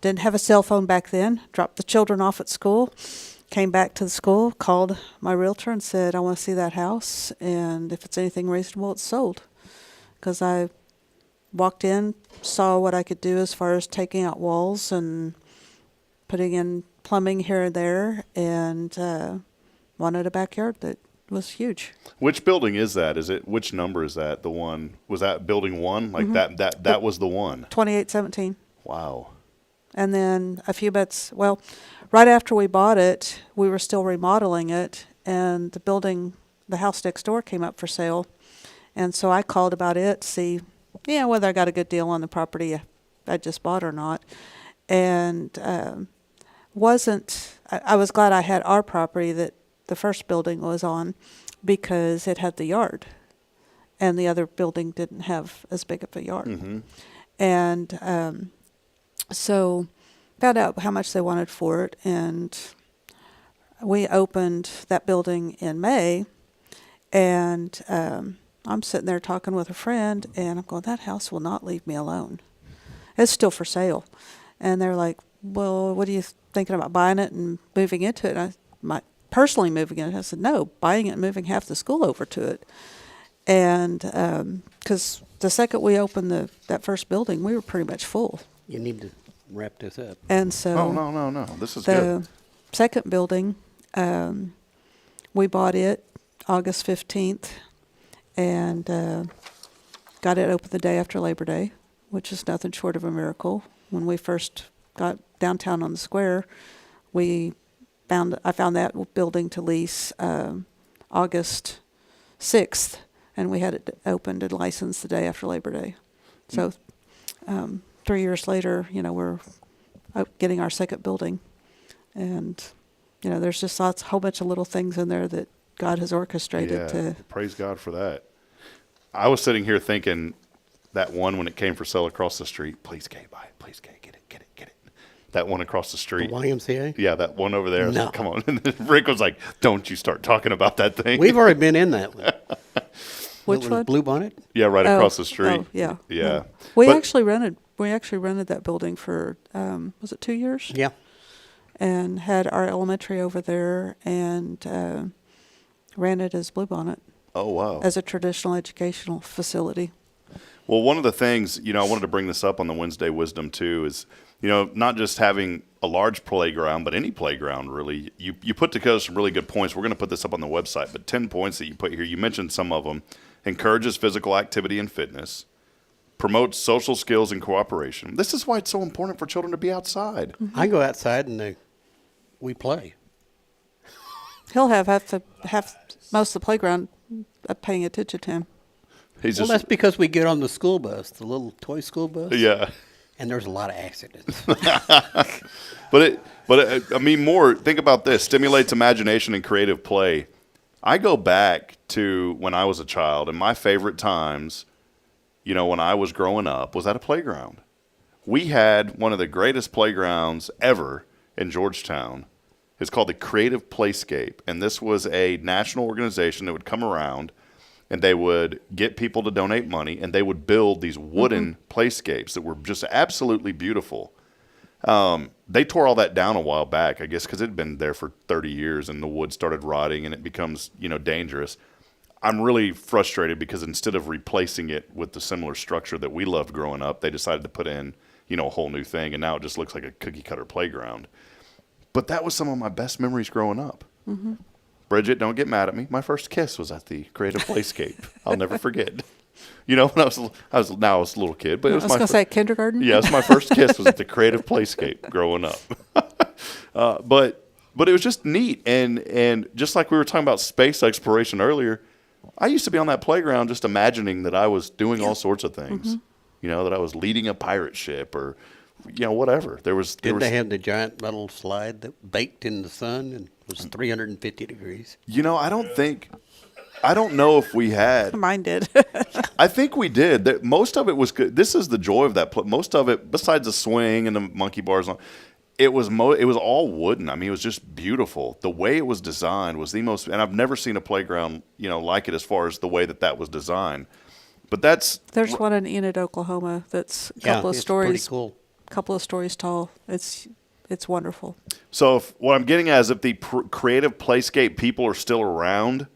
didn't have a cell phone back then, dropped the children off at school, came back to the school, called my realtor and said, I want to see that house, and if it's anything reasonable, it's sold. Because I walked in, saw what I could do as far as taking out walls and putting in plumbing here and there, and wanted a backyard that was huge. Which building is that? Which number is that? The one, was that building 1? Like that was the one. 2817. Wow. And then a few bits, right after we bought it, we were still remodeling it, and the house next door came up for sale. And so I called about it to see, whether I got a good deal on the property I just bought or not. And I was glad I had our property that the first building was on, because it had the yard, and the other building didn't have as big of a yard. And so found out how much they wanted for it, and we opened that building in May, and I'm sitting there talking with a friend, and I'm going, that house will not leave me alone. It's still for sale. And they're like, well, what are you thinking about, buying it and moving into it? And personally moving it. I said, no, buying it and moving half the school over to it. And because the second we opened that first building, we were pretty much full. You need to wrap this up. And so no, this is good. The second building, we bought it August 15th and got it open the day after Labor Day, which is nothing short of a miracle. When we first got downtown on the square, I found that building to lease August 6th, and we had it opened and licensed the day after Labor Day. So 3 years later, we're getting our second building. And, there's just a whole bunch of little things in there that God has orchestrated to. Praise God for that. I was sitting here thinking that one when it came for sale across the street, please, Kay, buy it. Please, Kay, get it. That one across the street. The YMCA? Yeah, that one over there. I was No. like, come on. And then Rick was like, don't you start talking about that thing. We've already been in that one. Which one? Blue Bonnet? Yeah, right across the street. Oh, yeah. Yeah. We But- actually rented we actually rented that building for, was it 2 years? Yeah. And had our elementary over there and ran it as Bluebonnet. Oh, wow. As a traditional educational facility. Well, one of the things, I wanted to bring this up on the Wednesday Wisdom too is, not just having a large playground, but any playground really. You put together some really good points. We're going to put this up on the website, but 10 points that you put here. You mentioned some of them. Encourages physical activity and fitness. Promotes social skills and cooperation. This is why it's so important for children to be outside. Mm-hmm. I go outside and we play. He'll have most of the playground paying attention to him. That's because we get on the school bus, the little toy school bus. Yeah. And there's a lot of accidents. Think about this. Stimulates imagination and creative play. I go back to when I was a child, and my favorite times, when I was growing up, was at a playground. We had one of the greatest playgrounds ever in Georgetown. It's called the Creative Playscape, and this was a national organization that would come around, and they would get people to donate money, and they would build these wooden playscapes that were just absolutely beautiful. They tore all that down a while back, I guess, because it had been there for 30 years, and the wood started rotting, and it becomes, dangerous. I'm really frustrated because instead of replacing it with the similar structure that we loved growing up, they decided to put in, a whole new thing, and now it just looks like a cookie-cutter playground. But that was some of my best memories growing up. Mm-hmm. Bridget, don't get mad at me. My first kiss was at the Creative Playscape. I'll never forget. When I was a little kid, but it was I was going to say kindergarten. Yes, my first kiss was at the Creative Playscape growing up. But it was just neat, and just like we were talking about space exploration earlier, I used to be on that playground just imagining that I was doing all sorts of things. That I was leading a pirate ship or whatever. Did they have the giant metal slide that baked in the sun and was 350 degrees? I don't know if we had. Mine did. I think we did. Most of it was good. This is the joy of that. Most of it, besides the swing and the monkey bars, it was all wooden. I mean, it was just beautiful. The way it was designed was the most, and I've never seen a playground, like it as far as the way that was designed. But there's one in Enid, Oklahoma. That's a couple of stories. Pretty cool. Couple of stories tall. It's wonderful. So what I'm getting at is if the Creative Playscape people are still around,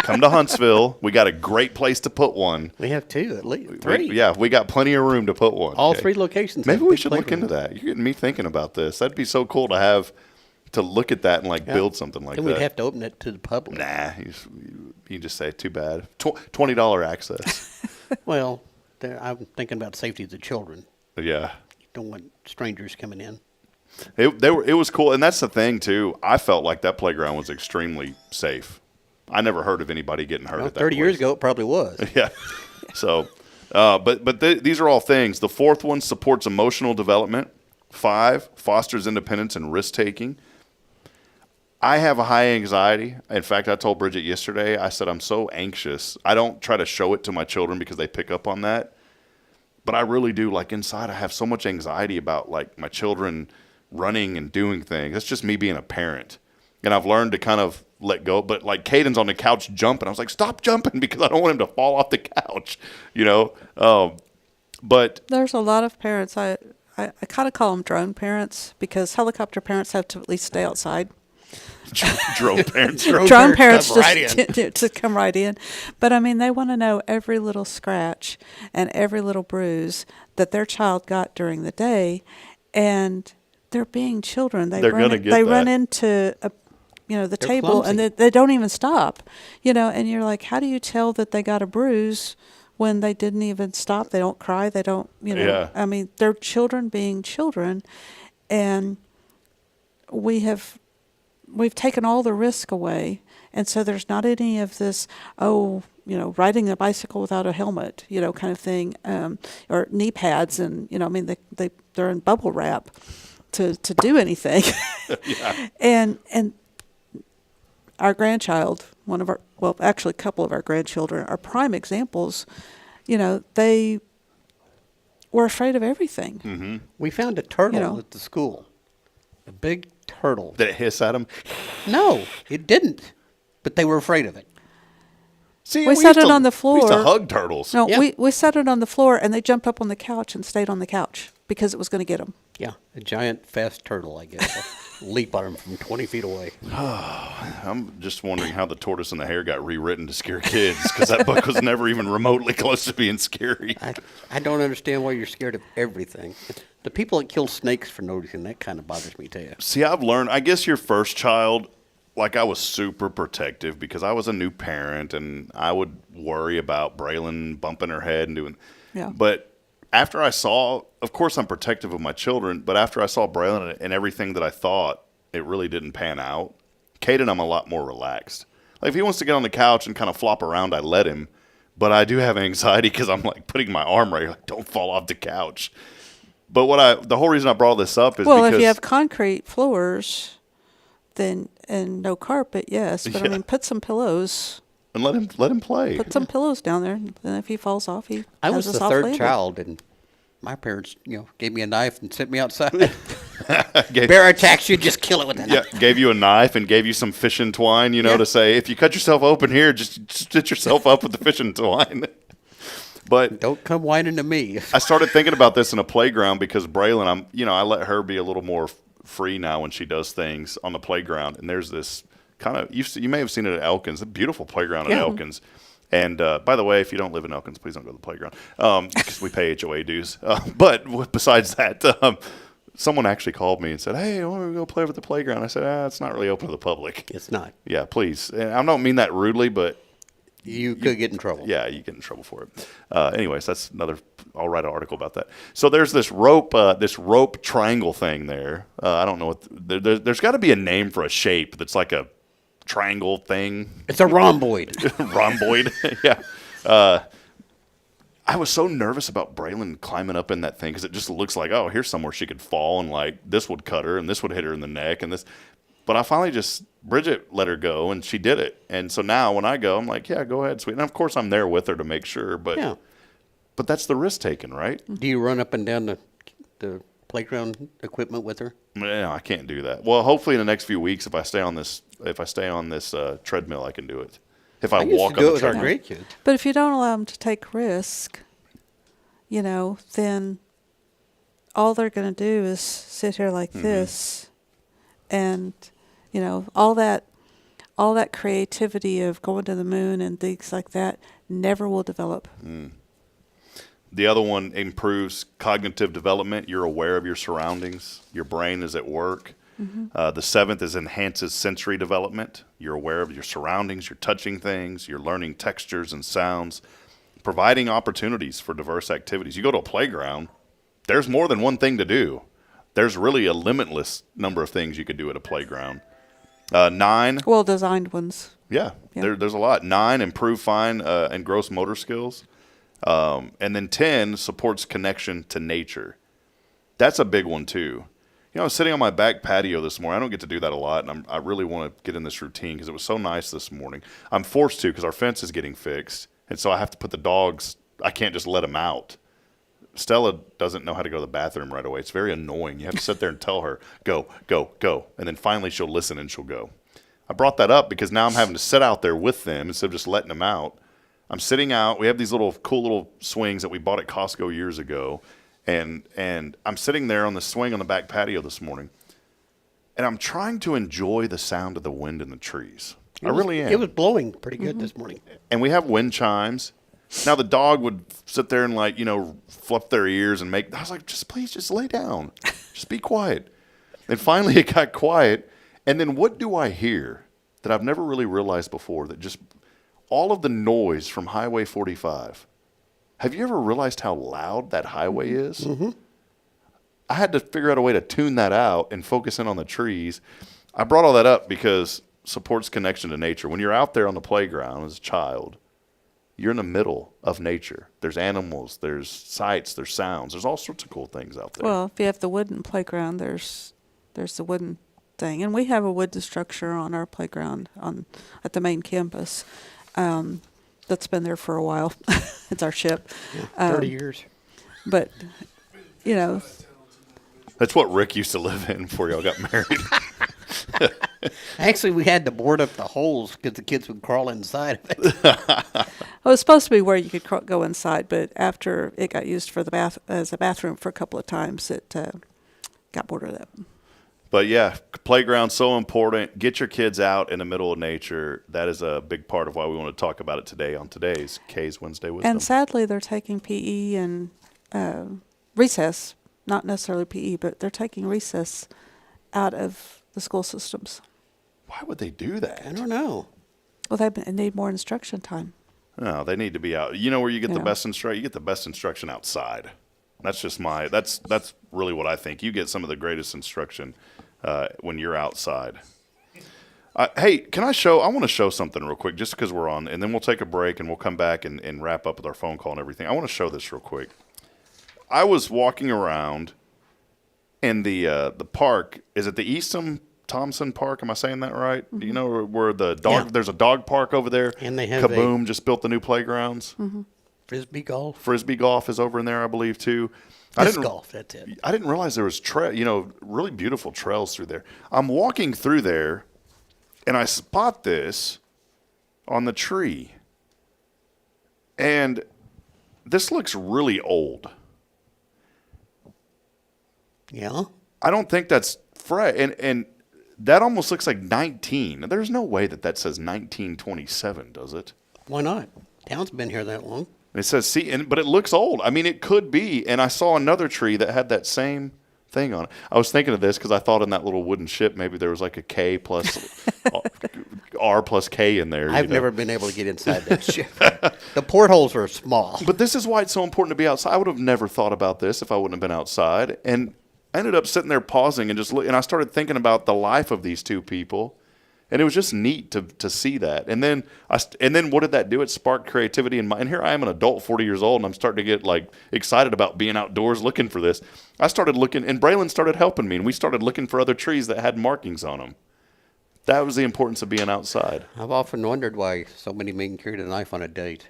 come to Huntsville. We got a great place to put one. We have two, at least three. We got plenty of room to put one. All three locations. Maybe we should look into that. You're getting me thinking about this. That'd be so cool to look at that and build something like that. Then we'd have to open it to the public. Nah, you just say too bad. $20 access. Well, I'm thinking about safety of the children. Yeah. You don't want strangers coming in. It was cool, and that's the thing too. I felt like that playground was extremely safe. I never heard of anybody getting hurt at that 30 years ago, it probably was. Yeah. So, these are all things. The fourth one supports emotional development. 5, fosters independence and risk-taking. I have a high anxiety. In fact, I told Bridget yesterday, I said I'm so anxious. I don't try to show it to my children because they pick up on that. But I really do. Like inside, I have so much anxiety about my children running and doing things. That's just me being a parent. And I've learned to kind of let go. But Caden's on the couch jumping. I was like, stop jumping because I don't want him to fall off the couch, But there's a lot of parents. I kind of call them drone parents because helicopter parents have to at least stay outside. Drone parents. Drone parents just come right in. But I mean, they want to know every little scratch and every little bruise that their child got during the day, and they're being children. They run into the table clumsy. and they don't even stop. And you're like, how do you tell that they got a bruise when they didn't even stop? They don't cry. They don't. Yeah. I mean, they're children being children, and we've taken all the risk away, and so there's not any of this, riding a bicycle without a helmet, kind of thing, or knee pads, and they're in bubble wrap to do anything. Yeah. And our grandchild, a couple of our grandchildren are prime examples. They were afraid of everything. Mm-hmm. We found a turtle at the school, a big turtle. Did it hiss at them? No, it didn't. But they were afraid of it. See, we set it on the We floor. used to hug turtles. No, Yeah. we set it on the floor, and they jumped up on the couch and stayed on the couch because it was going to get them. Yeah, a giant, fast turtle, I guess. Leap on him from 20 feet away. I'm just wondering how The Tortoise and the Hare got rewritten to scare kids, because that book was never even remotely close to being scary. I don't understand why you're scared of everything. The people that kill snakes for no reason, that kind of bothers me too. See, I've learned, I guess your first child, like I was super protective because I was a new parent and I would worry about Braylon bumping her head and doing. Yeah. But after I saw, of course I'm protective of my children, but after I saw Braylon and everything that I thought, it really didn't pan out. Caden, I'm a lot more relaxed. Like if he wants to get on the couch and kind of flop around, I let him. But I do have anxiety because I'm like putting my arm right, like don't fall off the couch. But the whole reason I brought this up is because if you have concrete floors, then and no carpet, yes. But I mean, put some pillows. And let him play. Put some pillows down there, and if he falls off, he I has was a the soft third landing. child, and my parents, gave me a knife and sent me outside. Bear attacks you, just kill it with a knife. Yeah, gave you a knife and gave you some fishing twine, to say, if you cut yourself open here, just stitch yourself up with the fishing twine. But don't come whining to me. I started thinking about this in a playground because Braylon, I let her be a little more free now when she does things on the playground. And there's this kind of, you may have seen it at Elkins, a beautiful playground at Elkins. And by the way, if you don't live in Elkins, please don't go to the playground because we pay HOA dues. But besides that, someone actually called me and said, hey, I want to go play with the playground. I said, it's not really open to the public. It's not. Yeah, please. And I don't mean that rudely, but you could get in trouble. Yeah, you get in trouble for it. Anyways, that's another. I'll write an article about that. So there's this rope triangle thing there. I don't know what. There's got to be a name for a shape that's like a triangle thing. It's a rhomboid. Rhomboid. Yeah. I was so nervous about Braylon climbing up in that thing because it just looks like, oh, here's somewhere she could fall and like this would cut her and this would hit her in the neck and this. But I finally Bridget let her go, and she did it. And so now when I go, I'm like, yeah, go ahead, sweet. And, of course, I'm there with her to make sure. But but that's the risk taken, right? Do you run up and down the playground equipment with her? Yeah, I can't do that. Well, hopefully in the next few weeks, if I stay on this treadmill, I can do it. If I walk on the treadmill. Great kids. But if you don't allow them to take risk, then all they're going to do is sit here like this, and all that creativity of going to the moon and things like that never will develop. The other one improves cognitive development. You're aware of your surroundings. Your brain is at work. The seventh is enhances sensory development. You're aware of your surroundings. You're touching things. You're learning textures and sounds, providing opportunities for diverse activities. You go to a playground, there's more than one thing to do. There's really a limitless number of things you could do at a playground. 9. Well-designed ones. Yeah. There's a lot. 9, improve fine and gross motor skills. And then 10, supports connection to nature. That's a big one, too. I was sitting on my back patio this morning. I don't get to do that a lot, and I really want to get in this routine because it was so nice this morning. I'm forced to because our fence is getting fixed, and so I have to put the dogs – I can't just let them out. Stella doesn't know how to go to the bathroom right away. It's very annoying. You have to sit there and tell her, go, go, go. And then finally she'll listen and she'll go. I brought that up because now I'm having to sit out there with them instead of just letting them out. I'm sitting out. We have these cool little swings that we bought at Costco years ago. And I'm sitting there on the swing on the back patio this morning. And I'm trying to enjoy the sound of the wind in the trees. I really am. It was blowing pretty good this morning. And we have wind chimes. Now the dog would sit there and fluff their ears and make. I was like, please, just lay down, just be quiet. And finally, it got quiet. And then what do I hear that I've never really realized before? That just all of the noise from Highway 45. Have you ever realized how loud that highway is? Mm-hmm. I had to figure out a way to tune that out and focus in on the trees. I brought all that up because supports connection to nature. When you're out there on the playground as a child, you're in the middle of nature. There's animals, there's sights, there's sounds. There's all sorts of cool things out there. Well, if you have the wooden playground, there's the wooden thing. And we have a wooden structure on our playground at the main campus that's been there for a while. It's our ship. 30 years. But, That's what Rick used to live in before y'all got married. Actually, we had to board up the holes because the kids would crawl inside of it. It was supposed to be where you could go inside, but after it got used for as a bathroom for a couple of times, it got boarded up. But yeah, playground's so important. Get your kids out in the middle of nature. That is a big part of why we want to talk about it today on today's K's Wednesday Wisdom. And sadly, they're taking PE and recess, not necessarily PE, but they're taking recess out of the school systems. Why would they do that? I don't know. Well, they need more instruction time. No, they need to be out. You know where you get the best instruction? You get the best instruction outside. That's just that's really what I think. You get some of the greatest instruction when you're outside. Hey, I want to show something real quick just because we're on, and then we'll take a break and we'll come back and wrap up with our phone call and everything. I want to show this real quick. I was walking around in the park. Is it the Eastham Thompson Park? Am I saying that right? Mm-hmm. You know where the dog? Yeah. There's a dog park over there. And they have Kaboom just built the new playgrounds. Mm-hmm. Frisbee golf. Frisbee golf is over in there, I believe, too. Disc golf, that's it. I didn't realize there was really beautiful trails through there. I'm walking through there, and I spot this on the tree. And this looks really old. Yeah? I don't think that's fresh. And that almost looks like 19. There's no way that says 1927, does it? Why not? Town's been here that long. It says, but it looks old. I mean, it could be. And I saw another tree that had that same thing on it. I was thinking of this because I thought in that little wooden ship, maybe there was like a K plus R plus K in there. I've never been able to get inside that ship. The portholes are small. But this is why it's so important to be outside. I would have never thought about this if I wouldn't have been outside. And I ended up sitting there pausing and and I started thinking about the life of these two people. And it was just neat to see that. And then what did that do? It sparked creativity in and here I am, an adult, 40 years old, and I'm starting to get excited about being outdoors looking for this. I started looking, and Braylon started helping me, and we started looking for other trees that had markings on them. That was the importance of being outside. I've often wondered why so many men carried a knife on a date.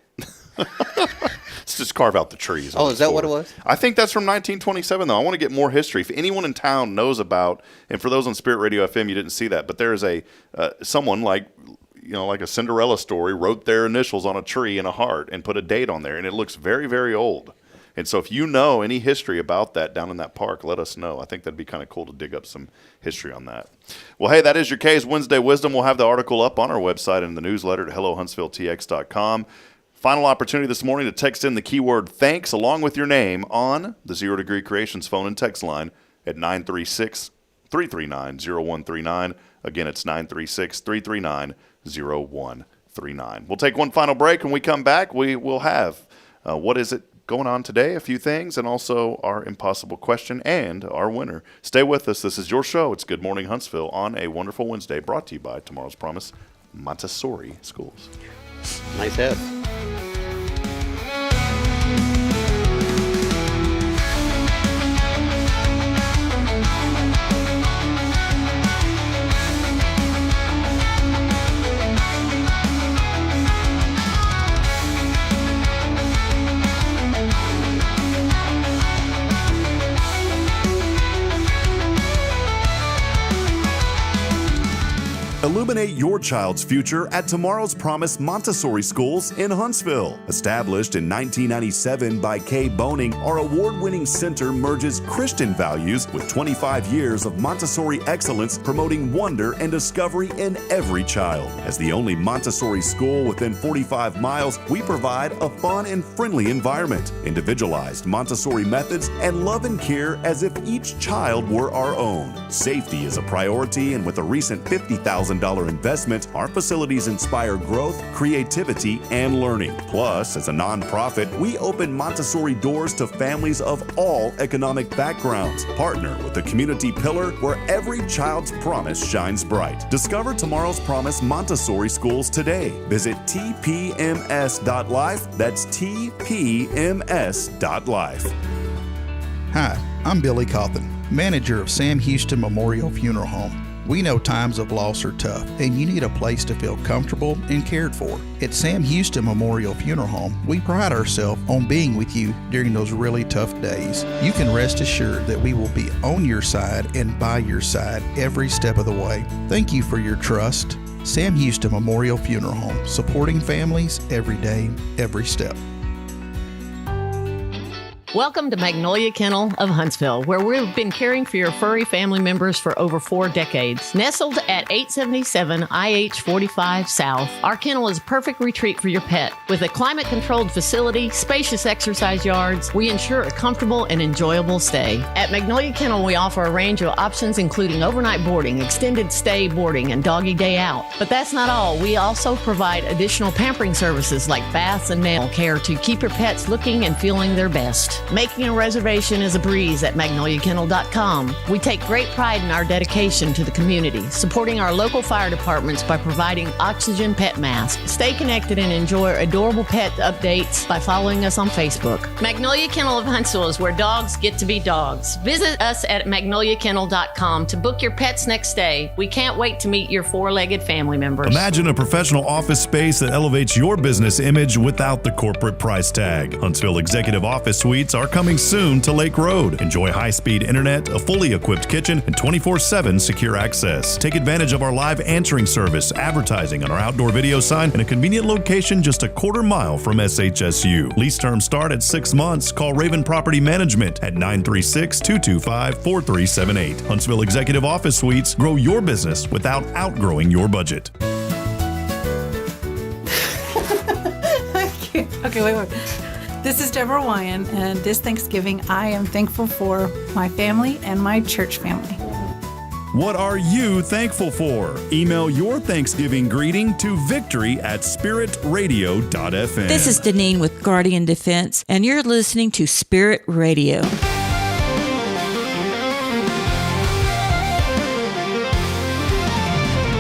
Let's just carve out the trees. Oh, is that what it was? I think that's from 1927, though. I want to get more history. If anyone in town knows about, and for those on Spirit Radio FM, you didn't see that, but there is someone like a Cinderella story wrote their initials on a tree and a heart and put a date on there, and it looks very, very old. And so if you know any history about that down in that park, let us know. I think that'd be kind of cool to dig up some history on that. Well, hey, that is your K's Wednesday Wisdom. We'll have the article up on our website and the newsletter at hellohuntsvilletx.com. Final opportunity this morning to text in the keyword thanks along with your name on the Zero Degree Creations phone and text line at 936-339-0139. Again, it's 936-339-0139. We'll take one final break. When we come back, we will have what is it going on today, a few things, and also our impossible question and our winner. Stay with us. This is your show. It's Good Morning Huntsville on a wonderful Wednesday, brought to you by Tomorrow's Promise Montessori Schools. Nice head. Illuminate your child's future at Tomorrow's Promise Montessori Schools in Huntsville. Established in 1997 by Kay Boning, our award-winning center merges Christian values with 25 years of Montessori excellence, promoting wonder and discovery in every child. As the only Montessori school within 45 miles, we provide a fun and friendly environment, individualized Montessori methods, and love and care as if each child were our own. Safety is a priority, and with a recent $50,000 investment, our facilities inspire growth, creativity, and learning. Plus, as a nonprofit, we open Montessori doors to families of all economic backgrounds. Partner with the community pillar where every child's promise shines bright. Discover Tomorrow's Promise Montessori Schools today. Visit tpms.life. That's tpms.life. Hi, I'm Billy Cawthon, manager of Sam Houston Memorial Funeral Home. We know times of loss are tough, and you need a place to feel comfortable and cared for. At Sam Houston Memorial Funeral Home, we pride ourselves on being with you during those really tough days. You can rest assured that we will be on your side and by your side every step of the way. Thank you for your trust. Sam Houston Memorial Funeral Home, supporting families every day, every step. Welcome to Magnolia Kennel of Huntsville, where we've been caring for your furry family members for over 4 decades. Nestled at 877 IH 45 South, our kennel is a perfect retreat for your pet. With a climate-controlled facility, spacious exercise yards, we ensure a comfortable and enjoyable stay. At Magnolia Kennel, we offer a range of options including overnight boarding, extended stay boarding, and doggy day out. But that's not all. We also provide additional pampering services like baths and nail care to keep your pets looking and feeling their best. Making a reservation is a breeze at magnoliakennel.com. We take great pride in our dedication to the community, supporting our local fire departments by providing oxygen pet masks. Stay connected and enjoy adorable pet updates by following us on Facebook. Magnolia Kennel of Huntsville is where dogs get to be dogs. Visit us at magnoliakennel.com to book your pet's next stay. We can't wait to meet your 4-legged family members. Imagine a professional office space that elevates your business image without the corporate price tag. Huntsville Executive Office Suites are coming soon to Lake Road. Enjoy high-speed internet, a fully equipped kitchen, and 24/7 secure access. Take advantage of our live answering service, advertising on our outdoor video sign, and a convenient location just a quarter mile from SHSU. Lease terms start at 6 months. Call Raven Property Management at 936-225-4378. Huntsville Executive Office Suites. Grow your business without outgrowing your budget. Okay, wait. This is Deborah Wyan, and this Thanksgiving, I am thankful for my family and my church family. What are you thankful for? Email your Thanksgiving greeting to victory@spiritradio.fm. This is Deneen with Guardian Defense, and you're listening to Spirit Radio.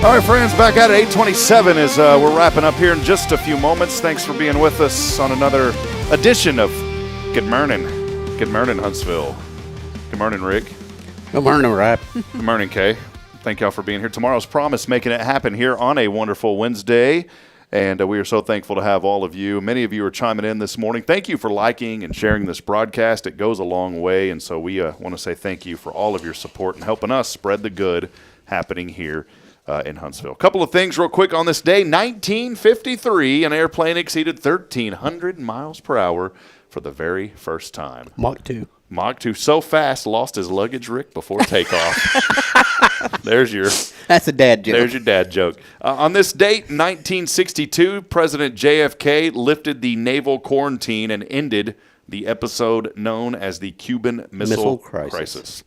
All right, friends, back at it. 8:27 as we're wrapping up here in just a few moments. Thanks for being with us on another edition of Good Morning. Good morning, Huntsville. Good morning, Rick. Good morning, Rob. Good morning, Kay. Thank y'all for being here. Tomorrow's Promise, making it happen here on a wonderful Wednesday. And we are so thankful to have all of you. Many of you are chiming in this morning. Thank you for liking and sharing this broadcast. It goes a long way. And so we want to say thank you for all of your support and helping us spread the good happening here in Huntsville. A couple of things real quick on this day. 1953, an airplane exceeded 1,300 miles per hour for the very first time. Mach 2. Mach 2. So fast, lost his luggage, Rick, before takeoff. That's a dad joke. There's your dad joke. On this date, 1962, President JFK lifted the naval quarantine and ended the episode known as the Cuban Missile Crisis.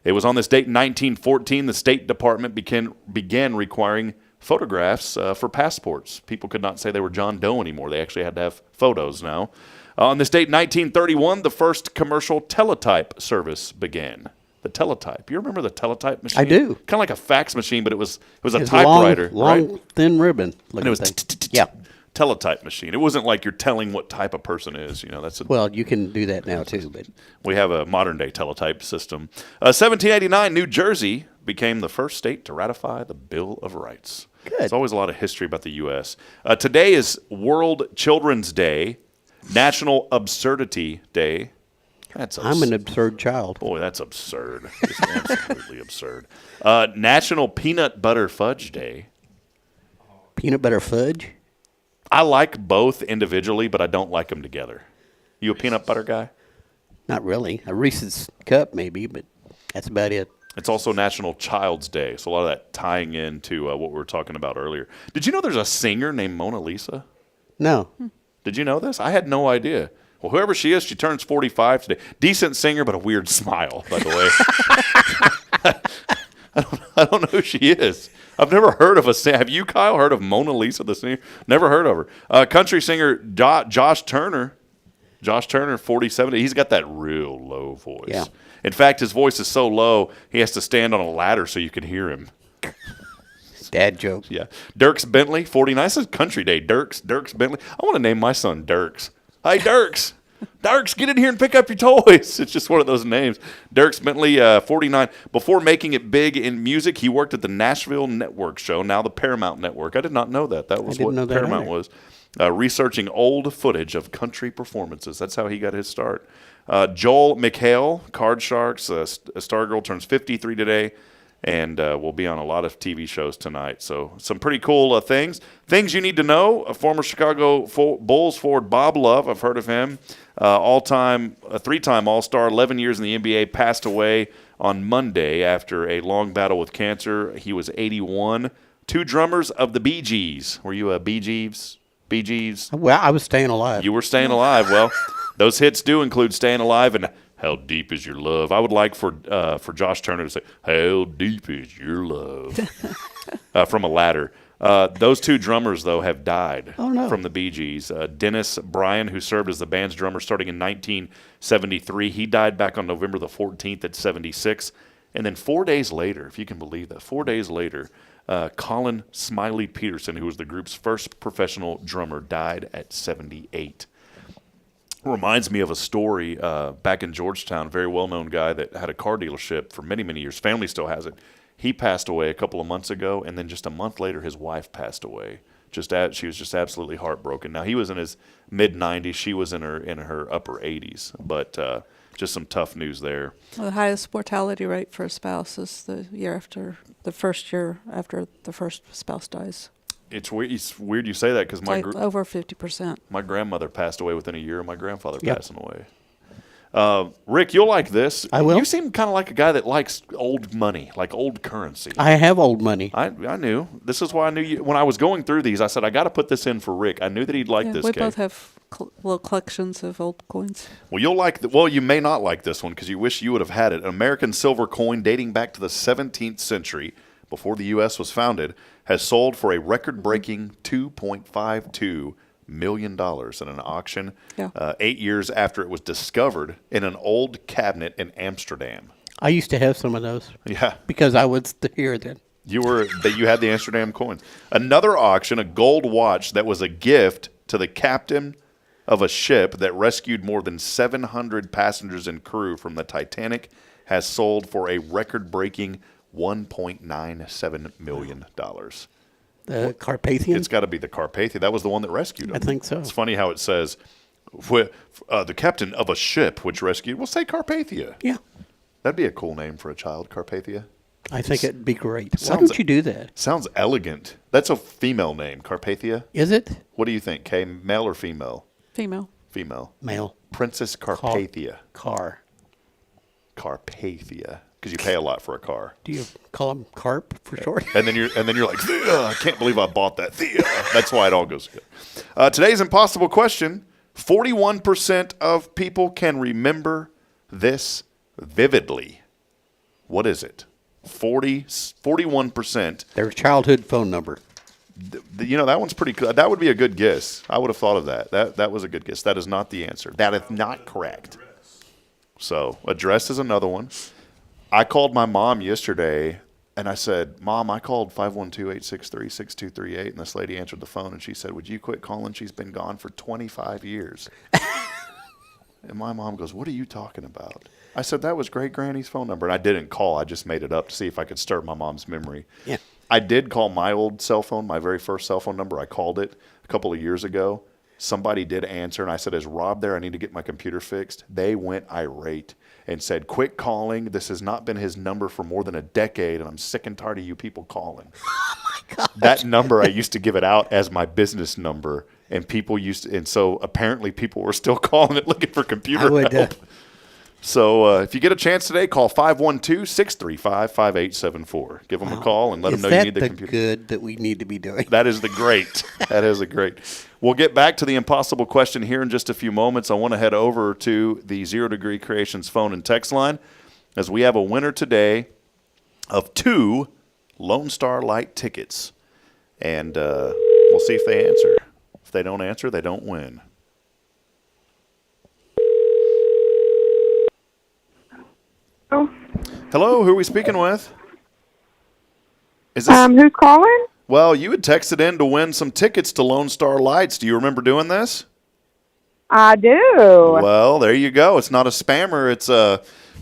It was on this date in 1914 the State Department began requiring photographs for passports. People could not say they were John Doe anymore. They actually had to have photos now. On this date in 1931, the first commercial teletype service began. The teletype. You remember the teletype machine? I do. Kind of like a fax machine, but it was a typewriter, long, right? thin ribbon. And it was teletype machine. It wasn't like you're telling what type of person is. Well, you can do that now too, but we have a modern day teletype system. 1789, New Jersey became the first state to ratify the Bill of Rights. Good. There's always a lot of history about the U.S. Today is World Children's Day, National Absurdity Day. I'm an absurd child. Boy, that's absurd. It's absolutely absurd. National Peanut Butter Fudge Day. Peanut butter fudge? I like both individually, but I don't like them together. You a peanut butter guy? Not really. A Reese's cup maybe, but that's about it. It's also National Child's Day, so a lot of that tying into what we were talking about earlier. Did you know there's a singer named Mona Lisa? No. Did you know this? I had no idea. Well, whoever she is, she turns 45 today. Decent singer, but a weird smile, by the way. I don't know who she is. I've never heard of a singer. Have you, Kyle, heard of Mona Lisa, the singer? Never heard of her. Country singer Josh Turner. Josh Turner, 47. He's got that real low voice. Yeah. In fact, his voice is so low, he has to stand on a ladder so you can hear him. Dad jokes. Yeah. Dirks Bentley, 49. This is Country Day. Dirks Bentley. I want to name my son Dirks. Hey, Dirks. Dirks, get in here and pick up your toys. It's just one of those names. Dirks Bentley, 49. Before making it big in music, he worked at the Nashville Network show, now the Paramount Network. I did not know that. That was what Paramount was. Researching old footage of country performances. That's how he got his start. Joel McHale, Card Sharks, Stargirl, turns 53 today, and will be on a lot of TV shows tonight. So some pretty cool things. Things you need to know. Former Chicago Bulls forward Bob Love, I've heard of him. All-time, a three-time All-Star, 11 years in the NBA, passed away on Monday after a long battle with cancer. He was 81. Two drummers of the Bee Gees. Were you a Bee Gees? Bee Gees? Well, I was staying alive. You were staying alive. Well, those hits do include Staying Alive and How Deep Is Your Love. I would like for Josh Turner to say, How Deep Is Your Love, from a ladder. Those two drummers, though, have died from the Bee Gees. Dennis Bryan, who served as the band's drummer starting in 1973, he died back on November the 14th at 76. And then 4 days later, if you can believe that, 4 days later, Colin Smiley Peterson, who was the group's first professional drummer, died at 78. Reminds me of a story back in Georgetown, a very well-known guy that had a car dealership for many, many years. Family still has it. He passed away a couple of months ago, and then just a month later, his wife passed away. She was just absolutely heartbroken. Now, he was in his mid-90s. She was in her upper 80s, but just some tough news there. Well, the highest mortality rate for a spouse is the first year after the first spouse dies. It's weird you say that because over 50%. My grandmother passed away within a year of my grandfather passing away. Rick, you'll like this. I will. You seem kind of like a guy that likes old money, like old currency. I have old money. I knew. This is why I knew you. When I was going through these, I said, I got to put this in for Rick. I knew that he'd like this. We both have little collections of old coins. Well, you'll like you may not like this one because you wish you would have had it. An American silver coin dating back to the 17th century, before the U.S. was founded, has sold for a record-breaking $2.52 million in an auction 8 years after it was discovered in an old cabinet in Amsterdam. I used to have some of those. Yeah. Because I was here then. You had the Amsterdam coins. Another auction, a gold watch that was a gift to the captain of a ship that rescued more than 700 passengers and crew from the Titanic, has sold for a record-breaking $1.97 million. The Carpathian? It's got to be the Carpathia. That was the one that rescued him. I think so. It's funny how it says, the captain of a ship which rescued, we'll say Carpathia. Yeah. That'd be a cool name for a child, Carpathia. I think it'd be great. Why don't you do that? Sounds elegant. That's a female name, Carpathia. Is it? What do you think, Kay? Male or female? Female. Female. Male. Princess Carpathia. Carpathia. Because you pay a lot for a car. Do you call them carp for short? And then you're like, I can't believe I bought that. That's why it all goes good. Today's impossible question: 41% of people can remember this vividly. What is it? 41%. Their childhood phone number. That one's pretty good. That would be a good guess. I would have thought of that. That was a good guess. That is not the answer. That is not correct. So address is another one. I called my mom yesterday, and I said, Mom, I called 512-863-6238, and this lady answered the phone, and she said, would you quit calling? She's been gone for 25 years. And my mom goes, what are you talking about? I said, that was Great Granny's phone number. And I didn't call. I just made it up to see if I could stir my mom's memory. Yeah. I did call my old cell phone, my very first cell phone number. I called it a couple of years ago. Somebody did answer, and I said, is Rob there? I need to get my computer fixed. They went irate and said, quit calling. This has not been his number for more than a decade, and I'm sick and tired of you people calling. Oh, my God. That number, I used to give it out as my business number, and people used to, and so apparently people were still calling it looking for computer help. So if you get a chance today, call 512-635-5874. Give them a call and let them know you need the computer. Is that the good that we need to be doing? That is the great. That is the great. We'll get back to the impossible question here in just a few moments. I want to head over to the Zero Degree Creations phone and text line as we have a winner today of 2 Lone Star Light tickets. And we'll see if they answer. If they don't answer, they don't win. Hello, who are we speaking with? Is this, who's calling? Well, you had texted in to win some tickets to Lone Star Lights. Do you remember doing this? I do. Well, there you go. It's not a spammer.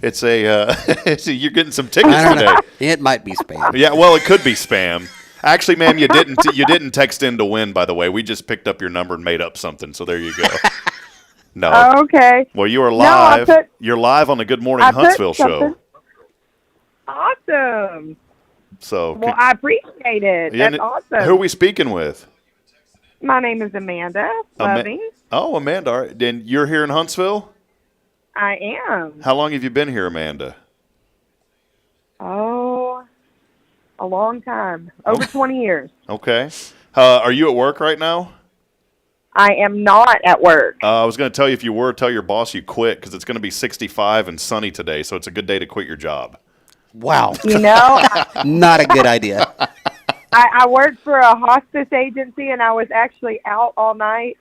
You're getting some tickets today. It might be spam. Yeah, well, it could be spam. Actually, ma'am, you didn't text in to win, by the way. We just picked up your number and made up something. So there you go. No. Oh, okay. Well, you are live. You're live on the Good Morning Huntsville show. Awesome. So, well, I appreciate it. That's awesome. Who are we speaking with? My name is Amanda Loving. Amanda. All right. Then you're here in Huntsville? I am. How long have you been here, Amanda? Oh, a long time. Over 20 years. Okay. Are you at work right now? I am not at work. I was going to tell you if you were, tell your boss you quit because it's going to be 65 and sunny today, so it's a good day to quit your job. Wow. You know? Not a good idea. I worked for a hospice agency, and I was actually out all night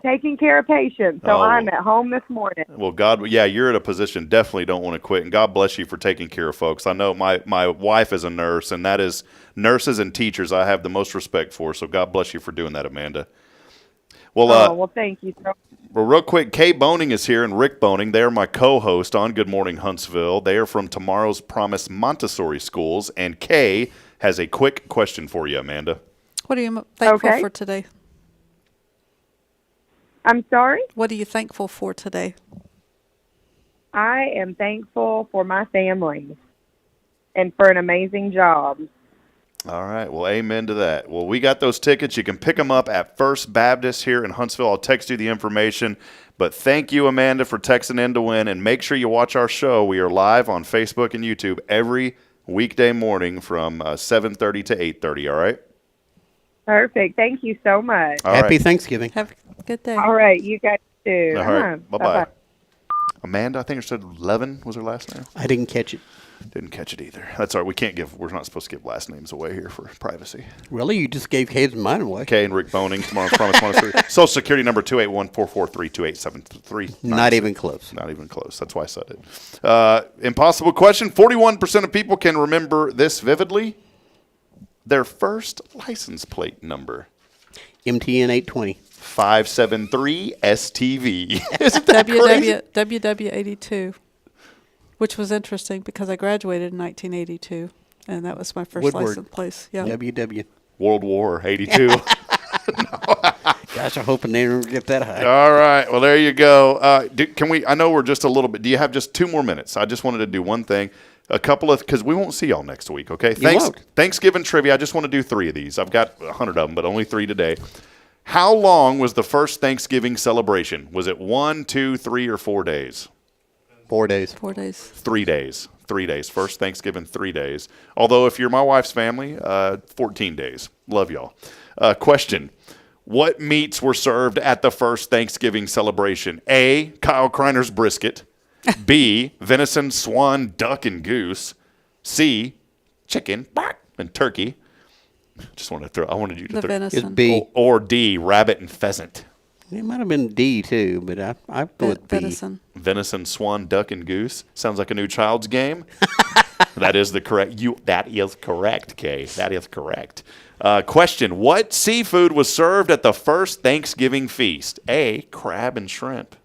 taking care of patients. So I'm at home this morning. Well, you're at a position definitely don't want to quit, and God bless you for taking care of folks. I know my wife is a nurse, and that is nurses and teachers I have the most respect for, so God bless you for doing that, Amanda. Well, thank you so much. Well, real quick, Kay Boning is here and Rick Boning. They are my co-host on Good Morning Huntsville. They are from Tomorrow's Promise Montessori Schools, and Kay has a quick question for you, Amanda. What are you thankful for today? I'm sorry? What are you thankful for today? I am thankful for my family and for an amazing job. All right. Well, amen to that. Well, we got those tickets. You can pick them up at First Baptist here in Huntsville. I'll text you the information. But thank you, Amanda, for texting in to win. And make sure you watch our show. We are live on Facebook and YouTube every weekday morning from 7:30 to 8:30. All right? Perfect. Thank you so much. Happy Thanksgiving. Have a good day. All right. You guys too. All right. Bye-bye. Amanda, I think it said Levin was her last name. I didn't catch it. Didn't catch it either. That's all right. We're not supposed to give last names away here for privacy. Really? You just gave Kay's and mine away. Kay and Rick Boning, Tomorrow's Promise Montessori. Social Security number 281-443-2873. Not even close. Not even close. That's why I said it. Impossible question. 41% of people can remember this vividly. Their first license plate number. MTN 820. 573 STV. Isn't that crazy? WW82. Which was interesting because I graduated in 1982, and that was my first license plate. Yeah. WW. World War 82. Gosh, I'm hoping they don't get that high. All right. Well, there you go. I know we're just a little bit. Do you have just 2 more minutes? I just wanted to do one thing. Because we won't see y'all next week, okay? Thanksgiving trivia. I just want to do 3 of these. I've got 100 of them, but only 3 today. How long was the first Thanksgiving celebration? Was it 1, 2, 3, or 4 days? 4 days. 4 days. 3 days. 3 days. First Thanksgiving, 3 days. Although if you're my wife's family, 14 days. Love y'all. Question. What meats were served at the first Thanksgiving celebration? A, Kyle Kreiner's brisket. B, venison, swan, duck, and goose. C, chicken and turkey. I wanted you to throw. Venison. It's B. Or D, rabbit and pheasant. It might have been D too, but I go with B. Venison. Venison, swan, duck, and goose. Sounds like a new child's game. That is the correct. That is correct, Kay. That is correct. Question: what seafood was served at the first Thanksgiving feast? A, crab and shrimp.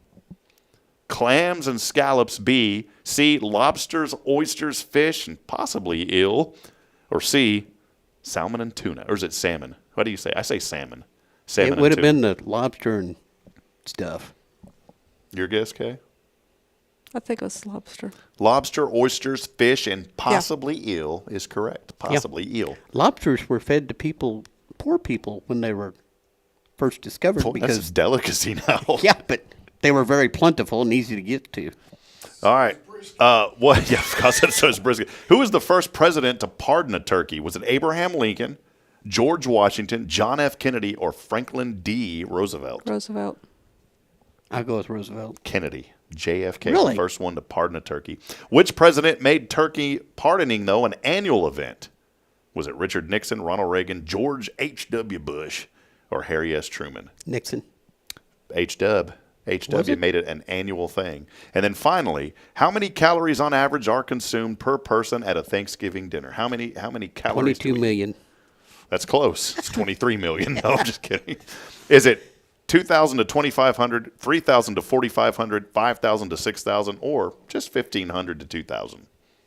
Clams and scallops. B. C, lobsters, oysters, fish, and possibly eel. Or C, salmon and tuna. Or is it salmon? What do you say? I say salmon. Salmon it would have been the lobster and stuff. Your guess, Kay? I think it was lobster. Lobster, oysters, fish, and possibly eel is correct. Possibly eel. Lobsters were fed to poor people, when they were first discovered. Because that's a delicacy now. Yeah, but they were very plentiful and easy to get to. All right. What? Yeah, because that's so brisket. Who was the first president to pardon a turkey? Was it Abraham Lincoln, George Washington, John F. Kennedy, or Franklin D. Roosevelt? Roosevelt. I'll go with Roosevelt. Kennedy. JFK, really? The first one to pardon a turkey. Which president made turkey pardoning, though, an annual event? Was it Richard Nixon, Ronald Reagan, George H.W. Bush, or Harry S. Truman? Nixon. H.W. made it an annual thing. And then finally, how many calories on average are consumed per person at a Thanksgiving dinner? How many calories? 22 million. That's close. It's 23 million. No, I'm just kidding. Is it $2,000 to $2,500, $3,000 to $4,500, $5,000 to $6,000, or just $1,500 to $2,000.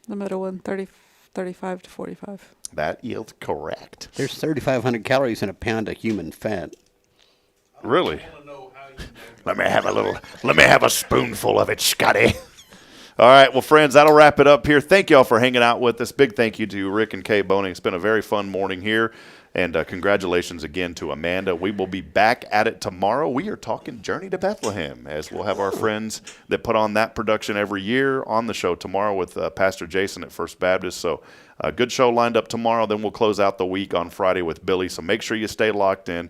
The middle one, 35 to 45. That is correct. There's 3,500 calories in a pound of human fat. Really? Let me have a spoonful of it, Scotty. All right, well, friends, that'll wrap it up here. Thank you all for hanging out with us. Big thank you to Rick and Kay Boning. It's been a very fun morning here. And congratulations again to Amanda. We will be back at it tomorrow. We are talking Journey to Bethlehem, as we'll have our friends that put on that production every year on the show tomorrow with Pastor Jason at First Baptist. So a good show lined up tomorrow. Then we'll close out the week on Friday with Billy. So make sure you stay locked in.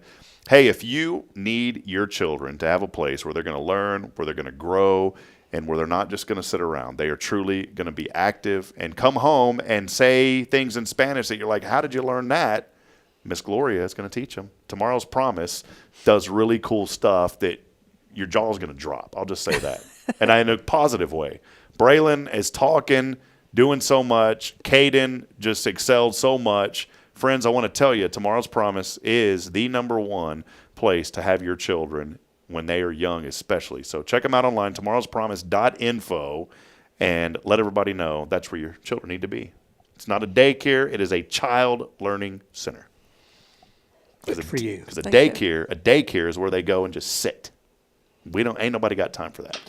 Hey, if you need your children to have a place where they're going to learn, where they're going to grow, and where they're not just going to sit around, they are truly going to be active and come home and say things in Spanish that you're like, how did you learn that? Miss Gloria is going to teach them. Tomorrow's Promise does really cool stuff that your jaw is going to drop. I'll just say that. And in a positive way. Braylon is talking, doing so much. Caden just excelled so much. Friends, I want to tell you, Tomorrow's Promise is the #1 place to have your children when they are young especially. So check them out online, tomorrowspromise.info, and let everybody know that's where your children need to be. It's not a daycare. It is a child learning center. Good for you. Because a daycare is where they go and just sit. Ain't nobody got time for that.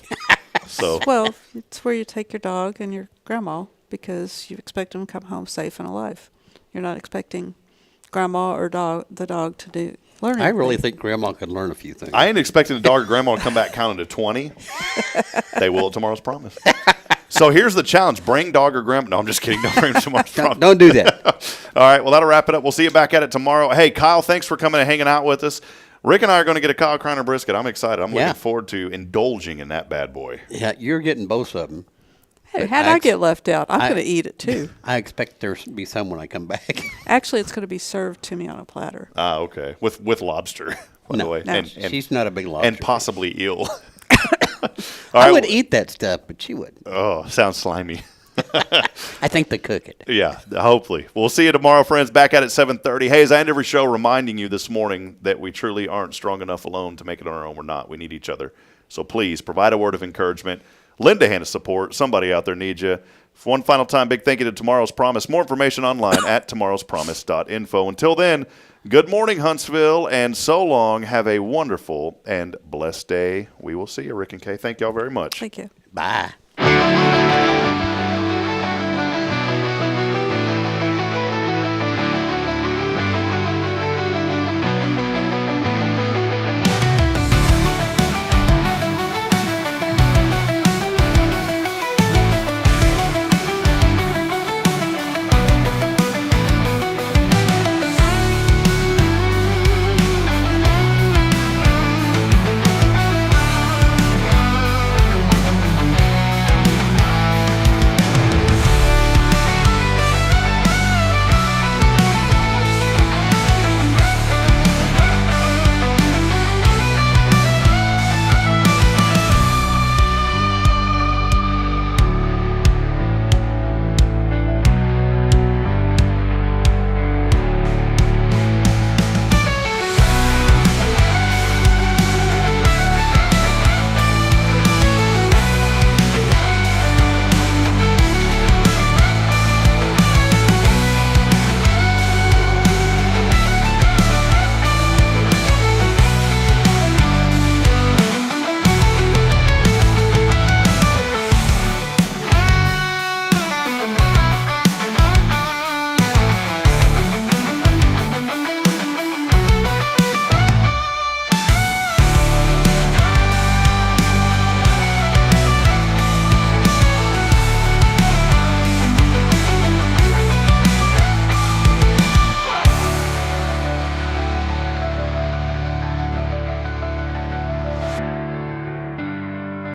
So well, it's where you take your dog and your grandma because you expect them to come home safe and alive. You're not expecting grandma or the dog to do learning. I really think grandma could learn a few things. I ain't expecting the dog or grandma to come back counting to 20. They will at Tomorrow's Promise. So here's the challenge. Bring dog or grandma. No, I'm just kidding. Don't bring Tomorrow's Promise. Don't do that. All right. Well, that'll wrap it up. We'll see you back at it tomorrow. Hey, Kyle, thanks for coming and hanging out with us. Rick and I are going to get a Kyle Kreiner brisket. I'm excited. I'm looking forward to indulging in that bad boy. Yeah, you're getting both of them. Hey, how'd I get left out? I'm going to eat it too. I expect there to be some when I come back. Actually, it's going to be served to me on a platter. Ah, okay. With lobster, by the way. No, and she's not a big lobster. And possibly eel. I would eat that stuff, but she wouldn't. Oh, sounds slimy. I think they cook it. Yeah, hopefully. We'll see you tomorrow, friends, back at it 7:30. Hey, as I end every show, reminding you this morning that we truly aren't strong enough alone to make it on our own. We're not. We need each other. So please, provide a word of encouragement. Lend a hand of support. Somebody out there needs you. One final time, big thank you to Tomorrow's Promise. More information online at tomorrowspromise.info. Until then, good morning, Huntsville, and so long. Have a wonderful and blessed day. We will see you, Rick and Kay. Thank y'all very much. Thank you. Bye.